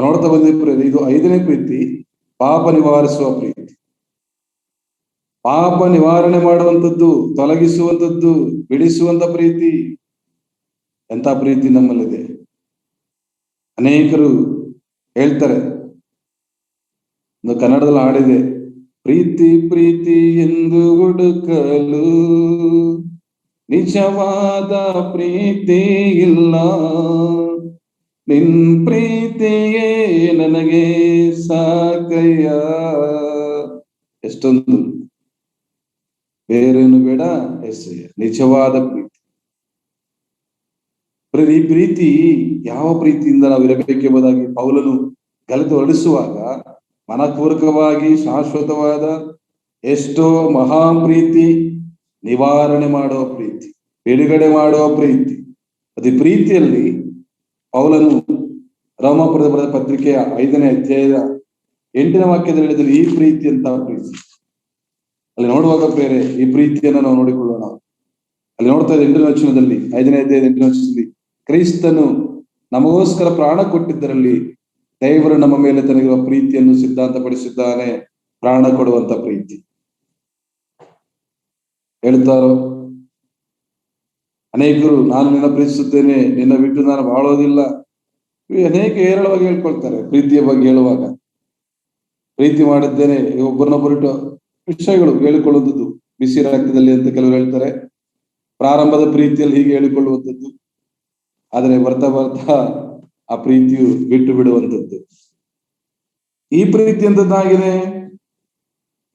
ನೋಡ್ತಾ ಬಂದಿದ್ರೆ ಇದು 5ನೇ ಪ್ರೀತಿ, ಪಾಪ ನಿವಾರಿಸುವ ಪ್ರೀತಿ, ಪಾಪ ನಿವಾರಣೆ ಮಾಡುವಂಥದ್ದು, ತೊಲಗಿಸುವಂಥದ್ದು, ಬಿಡಿಸುವಂತ ಪ್ರೀತಿ. ಎಂತ ಪ್ರೀತಿ ನಮ್ಮಲ್ಲಿದೆ. ಅನೇಕರು ಹೇಳ್ತಾರೆ, ಒಂದು ಕನ್ನಡದಲ್ಲಿ ಹಾಡಿದೆ, ಪ್ರೀತಿ ಪ್ರೀತಿ ಎಂದು ಹುಡುಕಲು ನಿಜವಾದ ಪ್ರೀತಿ ಇಲ್ಲ, ನಿನ್ ಪ್ರೀತಿಯೇ ನನಗೆ ಸಾಕಯ್ಯ. ಎಷ್ಟೊಂದು ಬೇರೇನು ಬೇಡ ಎಸೆಯ, ನಿಜವಾದ ಪ್ರೀತಿ. ಈ ಪ್ರೀತಿ ಯಾವ ಪ್ರೀತಿಯಿಂದ ನಾವು ಇರಬೇಕೆಂಬುದಾಗಿ ಪೌಲನು ಕಲಿತು ಹೊರಡಿಸುವಾಗ, ಮನಪೂರ್ವಕವಾಗಿ ಶಾಶ್ವತವಾದ ಎಷ್ಟೋ ಮಹಾ ಪ್ರೀತಿ, ನಿವಾರಣೆ ಮಾಡುವ ಪ್ರೀತಿ, ಬಿಡುಗಡೆ ಮಾಡುವ ಪ್ರೀತಿ. ಅದೇ ಪ್ರೀತಿಯಲ್ಲಿ ಪೌಲನು ರೋಮಾಪುರದ ಬರೆದ ಪತ್ರಿಕೆಯ 5ನೇ ಅಧ್ಯಾಯದ 8ನೇ ವಾಕ್ಯದಲ್ಲಿ ಹೇಳಿದಲ್ಲಿ ಈ ಪ್ರೀತಿ ಅಂತ ಪ್ರೀತಿ. ಅಲ್ಲಿ ನೋಡುವಾಗ ಬೇರೆ ಈ ಪ್ರೀತಿಯನ್ನು ನಾವು ನೋಡಿಕೊಳ್ಳೋಣ. ಅಲ್ಲಿ ನೋಡ್ತಾ ಇದ್ದ 8ನೇ ವಚನದಲ್ಲಿ, 5ನೇ ಅಧ್ಯಾಯದ 8ನೇ ವಚನದಲ್ಲಿ, ಕ್ರಿಸ್ತನು ನಮಗೋಸ್ಕರ ಪ್ರಾಣ ಕೊಟ್ಟಿದ್ದರಲ್ಲಿ ದೇವರು ನಮ್ಮ ಮೇಲೆ ತನಗಿರುವ ಪ್ರೀತಿಯನ್ನು ಸಿದ್ಧಾಂತಪಡಿಸಿದ್ದಾನೆ. ಪ್ರಾಣ ಕೊಡುವಂತ ಪ್ರೀತಿ. ಹೇಳ್ತಾರೋ ಅನೇಕರು, ನಾನು ನಿನ್ನ ಪ್ರೀತಿಸುತ್ತೇನೆ, ನಿನ್ನ ಬಿಟ್ಟು ನಾನು ಬಾಳೋದಿಲ್ಲ. ಅನೇಕ ಹೇರಳವಾಗಿ ಹೇಳ್ಕೊಳ್ತಾರೆ ಪ್ರೀತಿಯ ಬಗ್ಗೆ ಹೇಳುವಾಗ. ಪ್ರೀತಿ ಮಾಡಿದ್ದೇನೆ, ಒಬ್ಬರನ್ನೊಬ್ಬರಿಟ್ಟು ವಿಷಯಗಳು ಹೇಳಿಕೊಳ್ಳುವಂಥದ್ದು ಬಿಸಿ ರಕ್ತದಲ್ಲಿ ಅಂತ ಕೆಲವರು ಹೇಳ್ತಾರೆ. ಪ್ರಾರಂಭದ ಪ್ರೀತಿಯಲ್ಲಿ ಹೀಗೆ ಹೇಳಿಕೊಳ್ಳುವಂಥದ್ದು, ಆದರೆ ಬರ್ತಾ ಬರ್ತಾ ಆ ಪ್ರೀತಿಯು ಬಿಟ್ಟು ಬಿಡುವಂಥದ್ದು. ಈ ಪ್ರೀತಿ ಎಂತದ್ದಾಗಿದೆ?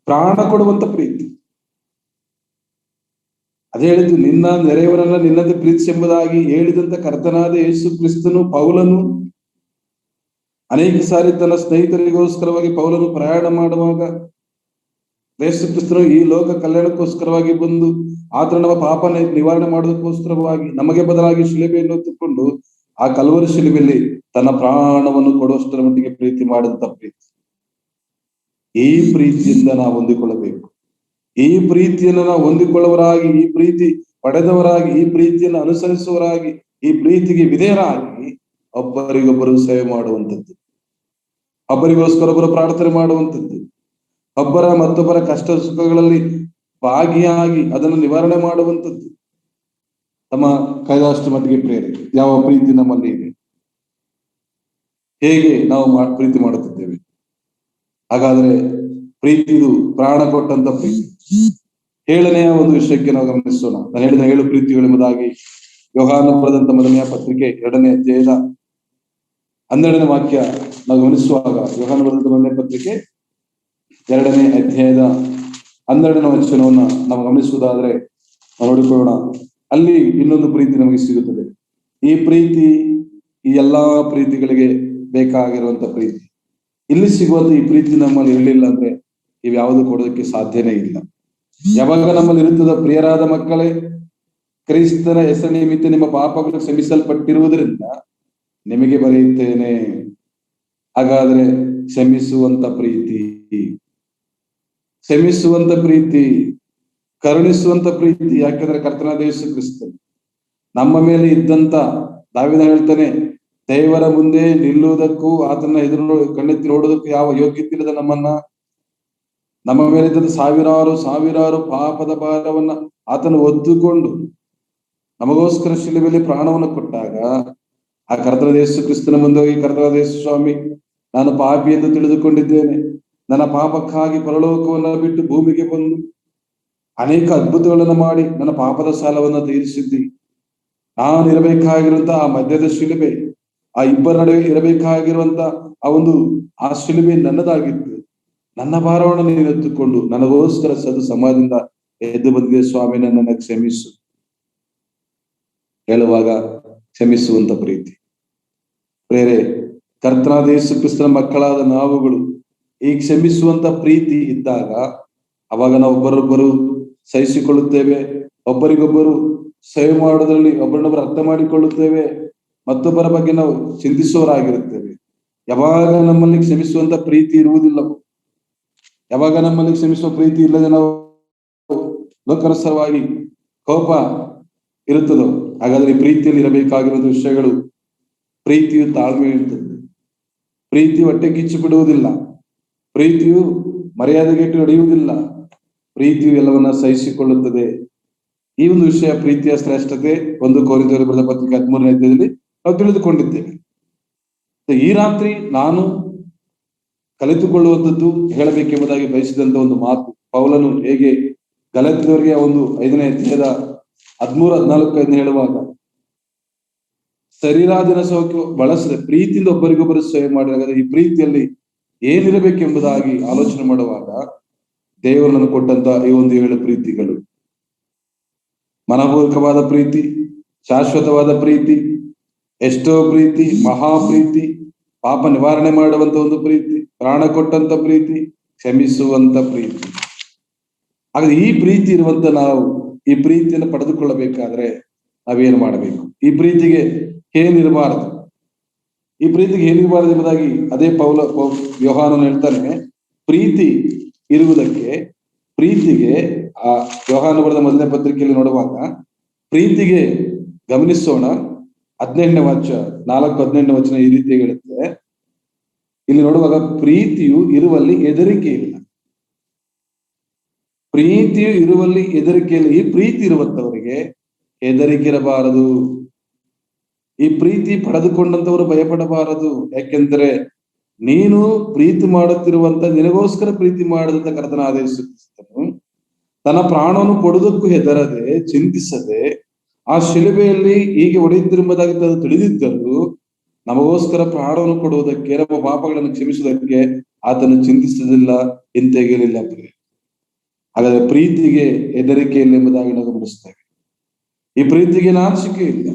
ಪ್ರಾಣ ಕೊಡುವಂತ ಪ್ರೀತಿ. ಅದೇ ಹೇಳಿದ್ದು, ನಿನ್ನ ನೆರೆಯವರನ್ನ ನಿನ್ನದೇ ಪ್ರೀತಿಸೆಂಬುದಾಗಿ ಹೇಳಿದಂತ ಕರ್ತನಾದ ಯೇಸು ಕ್ರಿಸ್ತನು ಪೌಲನು ಅನೇಕ ಸಾರಿ ತನ್ನ ಸ್ನೇಹಿತರಿಗೋಸ್ಕರವಾಗಿ ಪೌಲನು ಪ್ರಯಾಣ ಮಾಡುವಾಗ, ಯೇಸು ಕ್ರಿಸ್ತನು ಈ ಲೋಕ ಕಲ್ಯಾಣಕ್ಕೋಸ್ಕರವಾಗಿ ಬಂದು ಆತನ ನಮ್ಮ ಪಾಪ ನಿವಾರಣೆ ಮಾಡೋದಕ್ಕೋಸ್ಕರವಾಗಿ ನಮಗೆ ಬದಲಾಗಿ ಶಿಲುಬೆಯನ್ನು ಹೊತ್ತುಕೊಂಡು ಆ ಕಲ್ವರಿ ಶಿಲುಬೆಯಲ್ಲಿ ತನ್ನ ಪ್ರಾಣವನ್ನು ಕೊಡುವಷ್ಟರ ಮಟ್ಟಿಗೆ ಪ್ರೀತಿ ಮಾಡಿದಂತ ಪ್ರೀತಿ. ಈ ಪ್ರೀತಿಯಿಂದ ನಾವು ಹೊಂದಿಕೊಳ್ಳಬೇಕು. ಈ ಪ್ರೀತಿಯನ್ನು ನಾವು ಹೊಂದಿಕೊಳ್ಳುವರಾಗಿ, ಈ ಪ್ರೀತಿ ಪಡೆದವರಾಗಿ, ಈ ಪ್ರೀತಿಯನ್ನು ಅನುಸರಿಸುವರಾಗಿ, ಈ ಪ್ರೀತಿಗೆ ವಿಧೇಯರಾಗಿ ಒಬ್ಬರಿಗೊಬ್ಬರು ಸೇವೆ ಮಾಡುವಂಥದ್ದು, ಒಬ್ಬರಿಗೋಸ್ಕರೊಬ್ಬರು ಪ್ರಾರ್ಥನೆ ಮಾಡುವಂಥದ್ದು, ಒಬ್ಬರ ಮತ್ತೊಬ್ಬರ ಕಷ್ಟ ಸುಖಗಳಲ್ಲಿ ಭಾಗಿಯಾಗಿ ಅದನ್ನು ನಿವಾರಣೆ ಮಾಡುವಂಥದ್ದು. ತಮ್ಮ ಕೈಲಾಷ್ಟು ಮಟ್ಟಿಗೆ ಪ್ರೇರೆ ಯಾವ ಪ್ರೀತಿ ನಮ್ಮಲ್ಲಿ ಇದೆ, ಹೇಗೆ ನಾವು ಪ್ರೀತಿ ಮಾಡುತ್ತಿದ್ದೇವೆ? ಹಾಗಾದ್ರೆ ಪ್ರೀತಿದು ಪ್ರಾಣ ಕೊಟ್ಟಂತ ಪ್ರೀತಿ. 7ನೆಯ ಒಂದು ವಿಷಯಕ್ಕೆ ನಾವು ಗಮನಿಸೋಣ. ನಾನು ಹೇಳಿದ 7 ಪ್ರೀತಿಗಳು ಎಂಬುದಾಗಿ ಯೋಹಾನ ಬರೆದಂತ 1ನೇ ಪತ್ರಿಕೆ 2ನೇ ಅಧ್ಯಾಯದ 12ನೇ ವಾಕ್ಯ ನಾವು ಗಮನಿಸುವಾಗ, ಯೋಹಾನ ಬರೆದಂತ 1ನೇ ಪತ್ರಿಕೆ 2ನೇ ಅಧ್ಯಾಯದ 12ನೇ ವಚನವನ್ನ ನಾವು ಗಮನಿಸುವುದಾದ್ರೆ ನಾವು ನೋಡಿಕೊಳ್ಳೋಣ. ಅಲ್ಲಿ ಇನ್ನೊಂದು ಪ್ರೀತಿ ನಮಗೆ ಸಿಗುತ್ತದೆ. ಈ ಪ್ರೀತಿ ಈ ಎಲ್ಲಾ ಪ್ರೀತಿಗಳಿಗೆ ಬೇಕಾಗಿರುವಂತ ಪ್ರೀತಿ. ಇಲ್ಲಿ ಸಿಗುವಂತ ಈ ಪ್ರೀತಿ ನಮ್ಮಲ್ಲಿ ಇರಲಿಲ್ಲ ಅಂದ್ರೆ ಇವ್ಯಾವುದು ಕೊಡೋದಕ್ಕೆ ಸಾಧ್ಯನೇ ಇಲ್ಲ. ಯಾವಾಗ ನಮ್ಮಲ್ಲಿ ಇರುತ್ತದ, ಪ್ರಿಯರಾದ ಮಕ್ಕಳೇ, ಕ್ರಿಸ್ತನ ಹೆಸರು ನಿಮಿತ್ತ ನಿಮ್ಮ ಪಾಪಗಳು ಕ್ಷಮಿಸಲ್ಪಟ್ಟಿರುವುದರಿಂದ ನಿಮಗೆ ಬರೆಯುತ್ತೇನೆ. ಹಾಗಾದ್ರೆ ಕ್ಷಮಿಸುವಂತ ಪ್ರೀತಿ, ಕ್ಷಮಿಸುವಂತ ಪ್ರೀತಿ, ಕರುಣಿಸುವಂತ ಪ್ರೀತಿ. ಯಾಕೆಂದ್ರೆ ಕರ್ತನಾದ ಯೇಸು ಕ್ರಿಸ್ತನು ನಮ್ಮ ಮೇಲೆ ಇದ್ದಂತ, ದಾವೀದ ಹೇಳ್ತಾನೆ, ದೇವರ ಮುಂದೆ ನಿಲ್ಲುವುದಕ್ಕೂ ಆತನ ಎದುರು ಕಣ್ಣೆತ್ತಿ ನೋಡುವುದಕ್ಕೂ ಯಾವ ಯೋಗ್ಯತೆ ಇಲ್ಲದ ನಮ್ಮ ಮೇಲೆ ಇದ್ದಂತ ಸಾವಿರಾರು ಪಾಪದ ಭಾರವನ್ನ ಆತನು ಹೊತ್ತುಕೊಂಡು ನಮಗೋಸ್ಕರ ಶಿಲುಬೆಯಲ್ಲಿ ಪ್ರಾಣವನ್ನು ಕೊಟ್ಟಾಗ, ಆ ಕರ್ತನಾದ ಯೇಸು ಕ್ರಿಸ್ತನ ಮುಂದೆ ಹೋಗಿ, ಕರ್ತನಾದ ಯೇಸು ಸ್ವಾಮಿ, ನಾನು ಪಾಪಿ ಎಂದು ತಿಳಿದುಕೊಂಡಿದ್ದೇನೆ, ನನ್ನ ಪಾಪಕ್ಕಾಗಿ ಪರಲೋಕವನ್ನ ಬಿಟ್ಟು ಭೂಮಿಗೆ ಬಂದು ಅನೇಕ ಅದ್ಭುತಗಳನ್ನು ಮಾಡಿ ನನ್ನ ಪಾಪದ ಸಾಲವನ್ನ ತೀರಿಸಿದ್ದಿ. ನಾನು ಇರಬೇಕಾಗಿರುವಂತ ಆ ಮಧ್ಯದ ಶಿಲುಬೆ, ಆ ಇಬ್ಬರ ನಡುವೆ ಇರಬೇಕಾಗಿರುವಂತ ಆ ಶಿಲುಬೆ ನನ್ನದಾಗಿತ್ತು. ನನ್ನ ಭಾರವನ್ನು ನೀನು ಎತ್ತುಕೊಂಡು ನನಗೋಸ್ಕರ ಸಮಾಜದಿಂದ ಎದ್ದು ಬಂದಿದೆ ಸ್ವಾಮಿ, ನನ್ನನ್ನು ಕ್ಷಮಿಸು ಹೇಳುವಾಗ ಕ್ಷಮಿಸುವಂತ ಪ್ರೀತಿ. ಪ್ರೇರೆ, ಕರ್ತನಾದ ಯೇಸು ಕ್ರಿಸ್ತನ ಮಕ್ಕಳಾದ ನಾವುಗಳು ಈ ಕ್ಷಮಿಸುವಂತ ಪ್ರೀತಿ ಇದ್ದಾಗ ಅವಾಗ ನಾವು ಒಬ್ಬರೊಬ್ಬರು ಸಹಿಸಿಕೊಳ್ಳುತ್ತೇವೆ, ಒಬ್ಬರಿಗೊಬ್ಬರು ಸೇವೆ ಮಾಡೋದ್ರಲ್ಲಿ ಒಬ್ಬರನ್ನೊಬ್ಬರು ಅರ್ಥ ಮಾಡಿಕೊಳ್ಳುತ್ತೇವೆ, ಮತ್ತೊಬ್ಬರ ಬಗ್ಗೆ ನಾವು ಚಿಂತಿಸುವವರಾಗಿರುತ್ತೇವೆ. ಯಾವಾಗ ನಮ್ಮಲ್ಲಿ ಕ್ಷಮಿಸುವಂತ ಪ್ರೀತಿ ಇರುವುದಿಲ್ಲ, ಯಾವಾಗ ನಮ್ಮಲ್ಲಿ ಕ್ಷಮಿಸುವ ಪ್ರೀತಿ ಇಲ್ಲದೆ ನಾವು ಲೋಕರಸವಾಗಿ ಕೋಪ ಇರುತ್ತದೋ, ಹಾಗಾದ್ರೆ ಪ್ರೀತಿಯಲ್ಲಿ ಇರಬೇಕಾಗಿರುವ ವಿಷಯಗಳು, ಪ್ರೀತಿಯು ತಾಳ್ಮೆ ಇರ್ತದೆ, ಪ್ರೀತಿಯು ಹೊಟ್ಟೆ ಕಿಚ್ಚು ಬಿಡುವುದಿಲ್ಲ, ಪ್ರೀತಿಯು ಮರ್ಯಾದೆಗೆಟ್ಟು ನಡೆಯುವುದಿಲ್ಲ, ಪ್ರೀತಿಯು ಎಲ್ಲವನ್ನ ಸಹಿಸಿಕೊಳ್ಳುತ್ತದೆ. ಈ ಒಂದು ವಿಷಯ, ಪ್ರೀತಿಯ ಶ್ರೇಷ್ಠತೆ 1 ಕೊರಿಂಥಿಯರಿಗೆ ಬರೆದ ಪತ್ರಿಕೆ 13ನೇ ಅಧ್ಯಾಯದಲ್ಲಿ ನಾವು ತಿಳಿದುಕೊಂಡಿದ್ದೇವೆ. ಈ ರಾತ್ರಿ ನಾನು ಕಲಿತುಕೊಳ್ಳುವಂಥದ್ದು, ಹೇಳಬೇಕೆಂಬುದಾಗಿ ಬಯಸಿದಂತ ಒಂದು ಮಾತು, ಪೌಲನು ಹೇಗೆ ಗಲಾತ್ಯದವರಿಗೆ 5ನೇ ಅಧ್ಯಾಯದ 13-14 ಹೇಳುವಾಗ, ಶರೀರಾಧೀನ ಸೌಖ್ಯ ಬಳಸದೆ ಪ್ರೀತಿಯಿಂದ ಒಬ್ಬರಿಗೊಬ್ಬರು ಸೇವೆ ಮಾಡಿದಾಗ ಈ ಪ್ರೀತಿಯಲ್ಲಿ ಏನಿರಬೇಕೆಂಬುದಾಗಿ ಆಲೋಚನೆ ಮಾಡುವಾಗ, ದೇವರು ನನಗೆ ಕೊಟ್ಟಂತ ಈ 7 ಪ್ರೀತಿಗಳು: ಮನಪೂರ್ವಕವಾದ ಪ್ರೀತಿ, ಶಾಶ್ವತವಾದ ಪ್ರೀತಿ, ಎಷ್ಟೋ ಪ್ರೀತಿ, ಮಹಾಪ್ರೀತಿ, ಪಾಪ ನಿವಾರಣೆ ಮಾಡುವಂತ ಒಂದು ಪ್ರೀತಿ, ಪ್ರಾಣ ಕೊಟ್ಟಂತ ಪ್ರೀತಿ, ಕ್ಷಮಿಸುವಂತ ಪ್ರೀತಿ. ಹಾಗಾದ್ರೆ ಈ ಪ್ರೀತಿ ಇರುವಂತ ನಾವು ಈ ಪ್ರೀತಿಯನ್ನು ಪಡೆದುಕೊಳ್ಳಬೇಕಾದ್ರೆ ನಾವೇನು ಮಾಡಬೇಕು? ಈ ಪ್ರೀತಿಗೆ ಏನಿರಬಾರದು, ಈ ಪ್ರೀತಿಗೆ ಏನಿರಬಾರದು ಎಂಬುದಾಗಿ ಅದೇ ಯೋಹಾನನು ಹೇಳ್ತಾನೆ. ಪ್ರೀತಿ ಇರುವುದಕ್ಕೆ, ಪ್ರೀತಿಗೆ ಆ ಯೋಹಾನ ಬರೆದ 1ನೇ ಪತ್ರಿಕೆಯಲ್ಲಿ ನೋಡುವಾಗ ಪ್ರೀತಿಗೆ ಗಮನಿಸೋಣ. 18ನೇ ವಾಕ್ಯ 4-18ನೇ ವಚನ ಈ ರೀತಿ ಹೇಳುತ್ತೆ. ಇಲ್ಲಿ ನೋಡುವಾಗ, ಪ್ರೀತಿಯು ಇರುವಲ್ಲಿ ಹೆದರಿಕೆ ಇಲ್ಲ, ಪ್ರೀತಿಯು ಇರುವಲ್ಲಿ ಹೆದರಿಕೆ ಇಲ್ಲ. ಈ ಪ್ರೀತಿ ಇರುವಂತವರಿಗೆ ಹೆದರಿಕೆ ಇರಬಾರದು. ಈ ಪ್ರೀತಿ ಪಡೆದುಕೊಂಡಂತವರು ಭಯಪಡಬಾರದು. ಯಾಕೆಂದ್ರೆ ನೀನು ಪ್ರೀತಿ ಮಾಡುತ್ತಿರುವಂತ, ನಿನಗೋಸ್ಕರ ಪ್ರೀತಿ ಮಾಡದಂತ ಕರ್ತನಾದ ಯೇಸು ಕ್ರಿಸ್ತನು ತನ್ನ ಪ್ರಾಣವನ್ನು ಕೊಡುವುದಕ್ಕೂ ಹೆದರದೆ, ಚಿಂತಿಸದೆ, ಆ ಶಿಲುಬೆಯಲ್ಲಿ ಹೀಗೆ ಹೊಡೆಯುತ್ತಿರುವುದಾಗಿ ತಿಳಿದಿದ್ದರು ನಮಗೋಸ್ಕರ ಪ್ರಾಣವನ್ನು ಕೊಡುವುದಕ್ಕೆ, ನಮ್ಮ ಪಾಪಗಳನ್ನು ಕ್ಷಮಿಸುವುದಕ್ಕೆ ಆತನು ಚಿಂತಿಸುವುದಿಲ್ಲ, ಹಿಂತೆಗೆಯಲಿಲ್ಲ. ಹಾಗಾದ್ರೆ ಪ್ರೀತಿಗೆ ಹೆದರಿಕೆ ಇಲ್ಲ ಎಂಬುದಾಗಿ ನಾವು ಗಮನಿಸ್ತೇವೆ. ಈ ಪ್ರೀತಿಗೆ ನಾಚಿಕೆ ಇಲ್ಲ,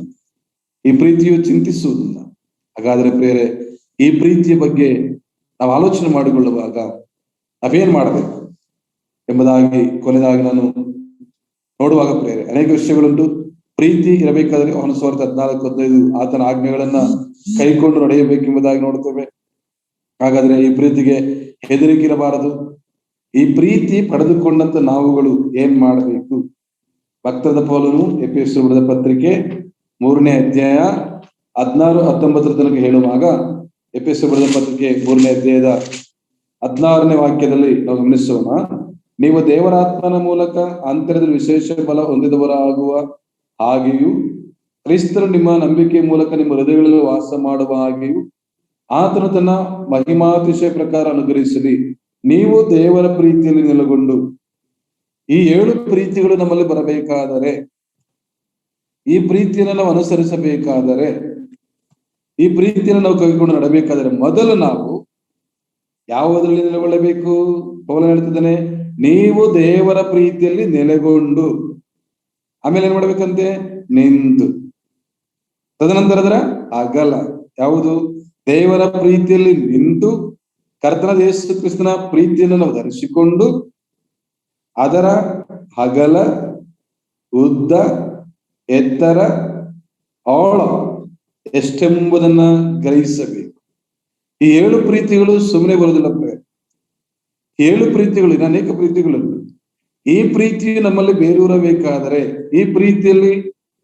ಈ ಪ್ರೀತಿಯು ಚಿಂತಿಸುವುದಿಲ್ಲ. ಹಾಗಾದ್ರೆ ಪ್ರೇರೆ, ಈ ಪ್ರೀತಿಯ ಬಗ್ಗೆ ನಾವು ಆಲೋಚನೆ ಮಾಡಿಕೊಳ್ಳುವಾಗ ನಾವೇನ್ ಮಾಡಬೇಕು ಎಂಬುದಾಗಿ ಕೊನೆಯದಾಗಿ ನಾನು ನೋಡುವಾಗ ಪ್ರೇರೆ, ಅನೇಕ ವಿಷಯಗಳುಂಟು. ಪ್ರೀತಿ ಇರಬೇಕಾದ್ರೆ ಅವನ ಸುವಾರ್ತೆ 14-15 ಆತನ ಆಜ್ಞೆಗಳನ್ನ ಕೈಕೊಂಡು ನಡೆಯಬೇಕೆಂಬುದಾಗಿ ನೋಡ್ತೇವೆ. ಹಾಗಾದ್ರೆ ಈ ಪ್ರೀತಿಗೆ ಹೆದರಿಕೆ ಇರಬಾರದು. ಈ ಪ್ರೀತಿ ಪಡೆದುಕೊಂಡಂತ ನಾವುಗಳು ಏನ್ ಮಾಡಬೇಕು? ಭಕ್ತದ ಪೌಲನು ಎಫೆಸರಿಗೆ ಬರೆದ ಪತ್ರಿಕೆ 3ನೇ ಅಧ್ಯಾಯ 16-19 ತನಕ ಹೇಳುವಾಗ, ಎಫೆಸರಿಗೆ ಬರೆದ ಪತ್ರಿಕೆ 3ನೇ ಅಧ್ಯಾಯದ 16ನೇ ವಾಕ್ಯದಲ್ಲಿ ನಾವು ಗಮನಿಸೋಣ. ನೀವು ದೇವರಾತ್ಮನ ಮೂಲಕ ಅಂತರ್ಯದಲ್ಲಿ ವಿಶೇಷ ಬಲ ಹೊಂದಿದವರಾಗುವ ಹಾಗೆಯೂ, ಕ್ರಿಸ್ತರು ನಿಮ್ಮ ನಂಬಿಕೆಯ ಮೂಲಕ ನಿಮ್ಮ ಹೃದಯಗಳಲ್ಲಿ ವಾಸ ಮಾಡುವ ಹಾಗೆಯೂ ಆತನು ತನ್ನ ಮಹಿಮಾತಿಶಯ ಪ್ರಕಾರ ಅನುಗ್ರಹಿಸಲಿ. ನೀವು ದೇವರ ಪ್ರೀತಿಯಲ್ಲಿ ನೆಲೆಗೊಂಡು, ಈ 7 ಪ್ರೀತಿಗಳು ನಮ್ಮಲ್ಲಿ ಬರಬೇಕಾದರೆ, ಈ ಪ್ರೀತಿಯನ್ನು ನಾವು ಅನುಸರಿಸಬೇಕಾದರೆ, ಈ ಪ್ರೀತಿಯನ್ನು ನಾವು ಕೈಗೊಂಡು ನಡಬೇಕಾದರೆ, ಮೊದಲು ನಾವು ಯಾವುದರಲ್ಲಿ ನೆಲೆಗೊಳ್ಳಬೇಕು? ಪೌಲನು ಹೇಳ್ತಿದ್ದಾನೆ, ನೀವು ದೇವರ ಪ್ರೀತಿಯಲ್ಲಿ ನೆಲೆಗೊಂಡು, ಆಮೇಲೆ ಏನ್ ಮಾಡ್ಬೇಕಂತೆ? ನಿಂತು. ತದನಂತರ ಅಗಲ ಯಾವುದು? ದೇವರ ಪ್ರೀತಿಯಲ್ಲಿ ನಿಂತು, ಕರ್ತನಾದ ಯೇಸು ಕ್ರಿಸ್ತನ ಪ್ರೀತಿಯನ್ನು ನಾವು ಧರಿಸಿಕೊಂಡು, ಅದರ ಅಗಲ, ಉದ್ದ, ಎತ್ತರ, ಆಳ ಎಷ್ಟೆಂಬುದನ್ನ ಗ್ರಹಿಸಬೇಕು. ಈ 7 ಪ್ರೀತಿಗಳು ಸುಮ್ಮನೆ ಬರುವುದಿಲ್ಲ. 7 ಪ್ರೀತಿಗಳು, ಇನ್ನು ಅನೇಕ ಪ್ರೀತಿಗಳು. ಈ ಪ್ರೀತಿಯು ನಮ್ಮಲ್ಲಿ ಬೇರೂರಬೇಕಾದರೆ, ಈ ಪ್ರೀತಿಯಲ್ಲಿ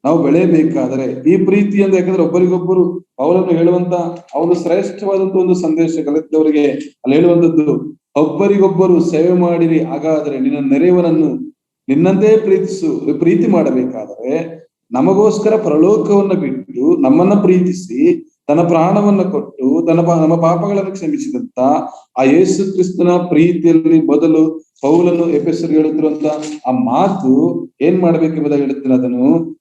ನಾವು ಬೆಳೆಯಬೇಕಾದರೆ, ಈ ಪ್ರೀತಿಯಿಂದ, ಯಾಕಂದ್ರೆ ಒಬ್ಬರಿಗೊಬ್ಬರು ಅವರನ್ನು ಹೇಳುವಂತ ಒಂದು ಶ್ರೇಷ್ಠವಾದಂತ ಒಂದು ಸಂದೇಶ ಕಲಿತವರಿಗೆ ಅಲ್ಲಿ ಹೇಳುವಂತದ್ದು, ಒಬ್ಬರಿಗೊಬ್ಬರು ಸೇವೆ ಮಾಡಿರಿ, ಹಾಗಾದರೆ ನಿನ್ನ ನೆರೆಯವನನ್ನು ನಿನ್ನಂದೇ ಪ್ರೀತಿ ಮಾಡಬೇಕಾದರೆ ನಮಗೋಸ್ಕರ ಪರಲೋಕವನ್ನ ಬಿಟ್ಟು ನಮ್ಮನ್ನ ಪ್ರೀತಿಸಿ ತನ್ನ ಪ್ರಾಣವನ್ನ ಕೊಟ್ಟು ನಮ್ಮ ಪಾಪಗಳನ್ನು ಕ್ಷಮಿಸಿದಂತ ಆ ಯೇಸು ಕ್ರಿಸ್ತನ ಪ್ರೀತಿಯಲ್ಲಿ ಮೊದಲು ಪೌಲನು ಎಫೆಸರಿಗೆ ಹೇಳುತ್ತಿರುವಂತ ಆ ಮಾತು ಏನ್ ಮಾಡ್ಬೇಕೆಂಬುದಾಗಿ ಹೇಳುತ್ತೇನೆ.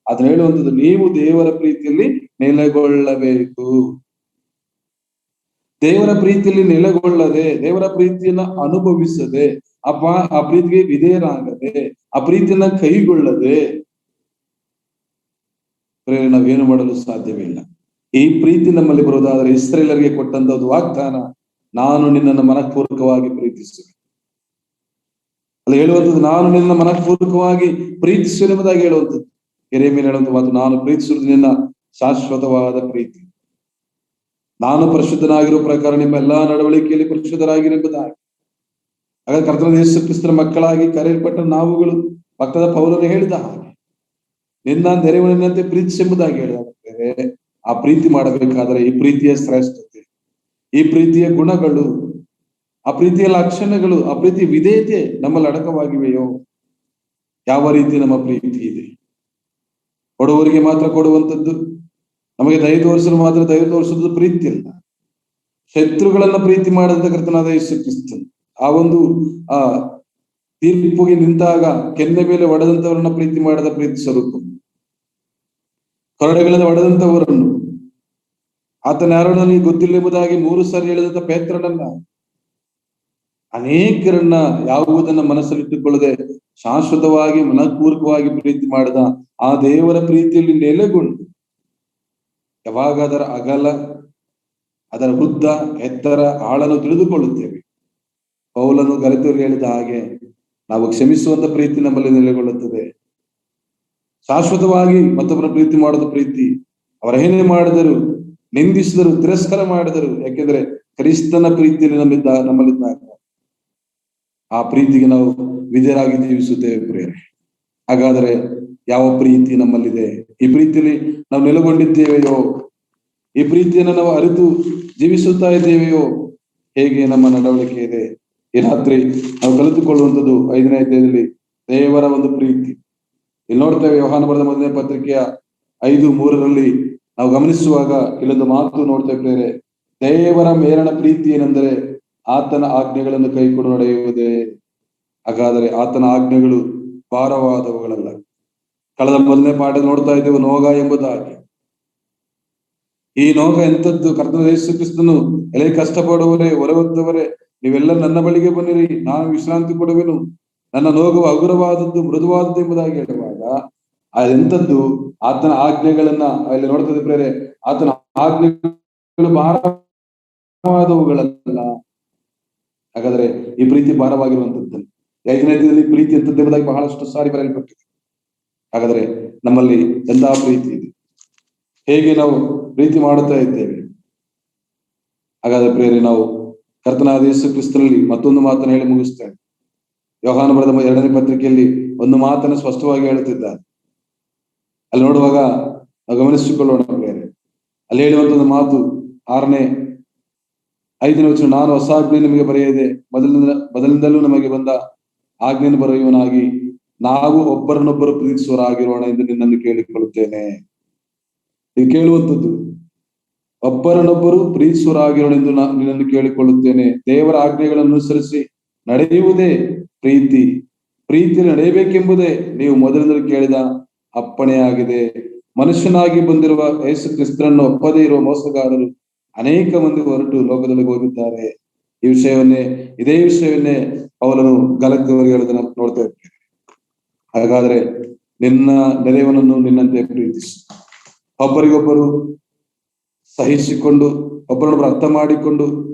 ಅದನ್ನ ಹೇಳುವಂಥದ್ದು, ನೀವು ದೇವರ ಪ್ರೀತಿಯಲ್ಲಿ ನೆಲೆಗೊಳ್ಳಬೇಕು. ದೇವರ ಪ್ರೀತಿಯಲ್ಲಿ ನೆಲೆಗೊಳ್ಳದೆ, ದೇವರ ಪ್ರೀತಿಯನ್ನ ಅನುಭವಿಸದೆ, ಆ ಪ್ರೀತಿಗೆ ವಿಧೇಯರಾಗದೆ, ಆ ಪ್ರೀತಿಯನ್ನ ಕೈಗೊಳ್ಳದೆ ನಾವೇನು ಮಾಡಲು ಸಾಧ್ಯವಿಲ್ಲ. ಈ ಪ್ರೀತಿ ನಮ್ಮಲ್ಲಿ ಬರುವುದಾದರೆ ಇಸ್ರೇಲರಿಗೆ ಕೊಟ್ಟಂತ ಒಂದು ವಾಗ್ದಾನ, ನಾನು ನಿನ್ನನ್ನು ಮನಪೂರ್ವಕವಾಗಿ ಪ್ರೀತಿಸುವೆ. ಅಲ್ಲಿ ಹೇಳುವಂಥದ್ದು, ನಾನು ನಿನ್ನ ಮನಪೂರ್ವಕವಾಗಿ ಪ್ರೀತಿಸುವೆ ಎಂಬುದಾಗಿ ಹೇಳುವಂಥದ್ದು. ಯೆರೆಮೀಯನು ಹೇಳುವಂತ ಮಾತು, ನಾನು ಪ್ರೀತಿಸುವುದು ನಿನ್ನ ಶಾಶ್ವತವಾದ ಪ್ರೀತಿ. ನಾನು ಪರಿಶುದ್ಧನಾಗಿರುವ ಪ್ರಕಾರ ನಿಮ್ಮ ಎಲ್ಲಾ ನಡವಳಿಕೆಯಲ್ಲಿ ಪರಿಶುದ್ಧರಾಗಿರುವುದಾಗಿ. ಹಾಗಾದ್ರೆ ಕರ್ತನಾದ ಯೇಸು ಕ್ರಿಸ್ತನ ಮಕ್ಕಳಾಗಿ ಕರೆಯಲ್ಪಟ್ಟ ನಾವುಗಳು ಭಕ್ತದ ಪೌಲನು ಹೇಳಿದ ಹಾಗೆ ನಿನ್ನ ನೆರೆಯವನಂತೆ ಪ್ರೀತಿಸಿ ಎಂಬುದಾಗಿ ಹೇಳಿದರೆ, ಆ ಪ್ರೀತಿ ಮಾಡಬೇಕಾದರೆ ಈ ಪ್ರೀತಿಯ ಶ್ರೇಷ್ಠತೆ, ಈ ಪ್ರೀತಿಯ ಗುಣಗಳು, ಆ ಪ್ರೀತಿಯ ಲಕ್ಷಣಗಳು, ಆ ಪ್ರೀತಿಯ ವಿಧೇಯತೆ ನಮ್ಮಲ್ಲಿ ಅಡಕವಾಗಿವೆಯೋ? ಯಾವ ರೀತಿ ನಮ್ಮ ಪ್ರೀತಿ ಇದೆ? ಕೊಡುವವರಿಗೆ ಮಾತ್ರ ಕೊಡುವಂಥದ್ದು, ನಮಗೆ ದಯ ತೋರಿಸಲು ಮಾತ್ರ ದಯ ತೋರಿಸುವುದು ಪ್ರೀತಿ ಅಲ್ಲ. ಶತ್ರುಗಳನ್ನ ಪ್ರೀತಿ ಮಾಡದಂತ ಕರ್ತನಾದ ಯೇಸು ಕ್ರಿಸ್ತನು ಆ ಒಂದು ತೀರ್ಪಿಗೆ ನಿಂತಾಗ ಕೆನ್ನೆ ಮೇಲೆ ಒಡೆದಂತವರನ್ನ ಪ್ರೀತಿ ಮಾಡದ ಪ್ರೀತಿ ಸ್ವರೂಪ. ಕೊರಡೆಗಳಿಂದ ಒಡೆದಂತವರನ್ನು, ಆತನ ಯಾರನ್ನ ಗೊತ್ತಿಲ್ಲ ಎಂಬುದಾಗಿ 3 ಸಾರಿ ಹೇಳಿದಂತ ಪೇತ್ರನನ್ನ, ಅನೇಕರನ್ನ ಯಾವುದನ್ನ ಮನಸ್ಸಲ್ಲಿಟ್ಟುಕೊಳ್ಳದೆ ಶಾಶ್ವತವಾಗಿ ಮನಪೂರ್ವಕವಾಗಿ ಪ್ರೀತಿ ಮಾಡಿದ ಆ ದೇವರ ಪ್ರೀತಿಯಲ್ಲಿ ನೆಲೆಗೊಂಡು ಯಾವಾಗ ಅದರ ಅಗಲ, ಅದರ ಉದ್ದ, ಎತ್ತರ, ಆಳನ್ನು ತಿಳಿದುಕೊಳ್ಳುತ್ತೇವೆ. ಪೌಲನು ಗಲಾತ್ಯರಿಗೆ ಹೇಳಿದ ಹಾಗೆ ನಾವು ಕ್ಷಮಿಸುವಂತ ಪ್ರೀತಿ ನಮ್ಮಲ್ಲಿ ನೆಲೆಗೊಳ್ಳುತ್ತದೆ. ಶಾಶ್ವತವಾಗಿ ಮತ್ತೊಬ್ಬರ ಪ್ರೀತಿ ಮಾಡೋದು ಪ್ರೀತಿ. ಅವರ ಏನೇ ಮಾಡಿದರು, ನಿಂದಿಸಿದರು, ತಿರಸ್ಕಾರ ಮಾಡಿದರು, ಯಾಕೆಂದ್ರೆ ಕ್ರಿಸ್ತನ ಪ್ರೀತಿಯಲ್ಲಿ ನಮ್ಮಲ್ಲಿದ್ದಾಗ ಆ ಪ್ರೀತಿಗೆ ನಾವು ವಿಧೇಯರಾಗಿ ಜೀವಿಸುತ್ತೇವೆ ಪ್ರಿಯರೇ. ಹಾಗಾದರೆ ಯಾವ ಪ್ರೀತಿ ನಮ್ಮಲ್ಲಿದೆ? ಈ ಪ್ರೀತಿಯಲ್ಲಿ ನಾವು ನೆಲೆಗೊಂಡಿದ್ದೇವೆಯೋ? ಈ ಪ್ರೀತಿಯನ್ನು ನಾವು ಅರಿತು ಜೀವಿಸುತ್ತಾ ಇದ್ದೇವೆಯೋ? ಹೇಗೆ ನಮ್ಮ ನಡವಳಿಕೆ ಇದೆ? ಈ ರಾತ್ರಿ ನಾವು ಕಲಿತುಕೊಳ್ಳುವಂಥದ್ದು 5ನೇ ಅಧ್ಯಾಯದಲ್ಲಿ ದೇವರ ಒಂದು ಪ್ರೀತಿ. ಇಲ್ಲಿ ನೋಡ್ತೇವೆ, ಯೋಹಾನ ಬರೆದ 1ನೇ ಪತ್ರಿಕೆಯ 5:3 ನಾವು ಗಮನಿಸುವಾಗ ಇಲ್ಲೊಂದು ಮಾತು ನೋಡ್ತೇವೆ ಪ್ರಿಯರೇ. ದೇವರ ಮೇಲಣ ಪ್ರೀತಿ ಏನೆಂದರೆ ಆತನ ಆಜ್ಞೆಗಳನ್ನು ಕೈಕೊಂಡು ನಡೆಯುವುದೇ. ಹಾಗಾದರೆ ಆತನ ಆಜ್ಞೆಗಳು ಭಾರವಾದವುಗಳಲ್ಲ. ಕಳೆದ 1ನೇ ಪಾಠ ನೋಡ್ತಾ ಇದ್ದೇವೆ ನೋಗ ಎಂಬುದಾಗಿ. ಈ ನೋಗ ಎಂಥದ್ದು? ಕರ್ತನಾದ ಯೇಸು ಕ್ರಿಸ್ತನು, ಎಲೆ ಕಷ್ಟಪಡುವವರೇ, ಹೊರವತ್ತವರೇ, ನೀವೆಲ್ಲ ನನ್ನ ಬಳಿಗೆ ಬನ್ನಿರಿ, ನಾನು ವಿಶ್ರಾಂತಿ ಕೊಡುವೆನು, ನನ್ನ ನೋಗವು ಹಗುರವಾದದ್ದು, ಮೃದುವಾದದ್ದು ಎಂಬುದಾಗಿ ಹೇಳುವಾಗ ಅದೆಂಥದ್ದು? ಆತನ ಆಜ್ಞೆಗಳನ್ನ ಅಲ್ಲಿ ನೋಡ್ತದೆ ಪ್ರೇರೆ. ಆತನ ಆಜ್ಞೆಗಳು ಭಾರವಾದವುಗಳಲ್ಲ. ಹಾಗಾದ್ರೆ ಈ ಪ್ರೀತಿ ಭಾರವಾಗಿರುವಂತದ್ದು. 5ನೇ ಅಧ್ಯಾಯದಲ್ಲಿ ಪ್ರೀತಿ ಎಂಥದ್ದು ಎಂಬುದಾಗಿ ಬಹಳಷ್ಟು ಸಾರಿ ಬರೆಯಲ್ಪಟ್ಟಿದೆ. ಹಾಗಾದ್ರೆ ನಮ್ಮಲ್ಲಿ ಎಂತಹ ಪ್ರೀತಿ ಇದೆ? ಹೇಗೆ ನಾವು ಪ್ರೀತಿ ಮಾಡುತ್ತಾ ಇದ್ದೇವೆ? ಹಾಗಾದ್ರೆ ಪ್ರೇರೆ, ನಾವು ಕರ್ತನಾದ ಯೇಸು ಕ್ರಿಸ್ತನಲ್ಲಿ ಮತ್ತೊಂದು ಮಾತನ್ನು ಹೇಳಿ ಮುಗಿಸ್ತೇನೆ. ಯೋಹಾನ ಬರೆದ 2ನೇ ಪತ್ರಿಕೆಯಲ್ಲಿ ಒಂದು ಮಾತನ್ನು ಸ್ಪಷ್ಟವಾಗಿ ಹೇಳುತ್ತಿದ್ದಾರೆ. ಅಲ್ಲಿ ನೋಡುವಾಗ ನಾವು ಗಮನಿಸಿಕೊಳ್ಳೋಣ ಪ್ರೇರೆ. ಅಲ್ಲಿ ಹೇಳುವಂತ ಮಾತು 6ನೇ 5ನೇ ವಚನ, ನಾನು ಹೊಸ ಆಜ್ಞೆ ನಿಮಗೆ ಬರೆಯದೆ ಮೊದಲಿಂದಲೂ ನಮಗೆ ಬಂದ ಆಜ್ಞೆಯನ್ನು ಬರೆಯುವನಾಗಿ ನಾವು ಒಬ್ಬರನ್ನೊಬ್ಬರು ಪ್ರೀತಿಸುವರಾಗಿರೋಣ ಎಂದು ನಿನ್ನನ್ನು ಕೇಳಿಕೊಳ್ಳುತ್ತೇನೆ. ಇದು ಕೇಳುವಂಥದ್ದು, ಒಬ್ಬರನ್ನೊಬ್ಬರು ಪ್ರೀತಿಸುವರಾಗಿರೋಣ ಎಂದು ನಿನ್ನನ್ನು ಕೇಳಿಕೊಳ್ಳುತ್ತೇನೆ. ದೇವರ ಆಜ್ಞೆಗಳನ್ನು ಅನುಸರಿಸಿ ನಡೆಯುವುದೇ ಪ್ರೀತಿ. ಪ್ರೀತಿಯಲ್ಲಿ ನಡೆಯಬೇಕೆಂಬುದೇ ನೀವು ಮೊದಲಿಂದಲೂ ಕೇಳಿದ ಅಪ್ಪಣೆಯಾಗಿದೆ. ಮನುಷ್ಯನಾಗಿ ಬಂದಿರುವ ಯೇಸು ಕ್ರಿಸ್ತನನ್ನು ಒಪ್ಪದೇ ಇರುವ ಮೋಸಗಾರರು ಅನೇಕ ಮಂದಿ ಹೊರಟು ಲೋಕದಲ್ಲಿ ಹೋಗಿದ್ದಾರೆ. ಇದೇ ವಿಷಯವನ್ನೇ ಪೌಲನು ಗಲಾತ್ಯರಿಗೆ ಹೇಳುವುದನ್ನು ನೋಡ್ತಾ ಇರ್ತೇವೆ. ಹಾಗಾದ್ರೆ ನಿನ್ನ ನೆರೆಯವನನ್ನು ನಿನ್ನಂತೆ ಪ್ರೀತಿಸು. ಒಬ್ಬರಿಗೊಬ್ಬರು ಸಹಿಸಿಕೊಂಡು, ಒಬ್ಬರನ್ನೊಬ್ಬರು ಅರ್ಥ ಮಾಡಿಕೊಂಡು,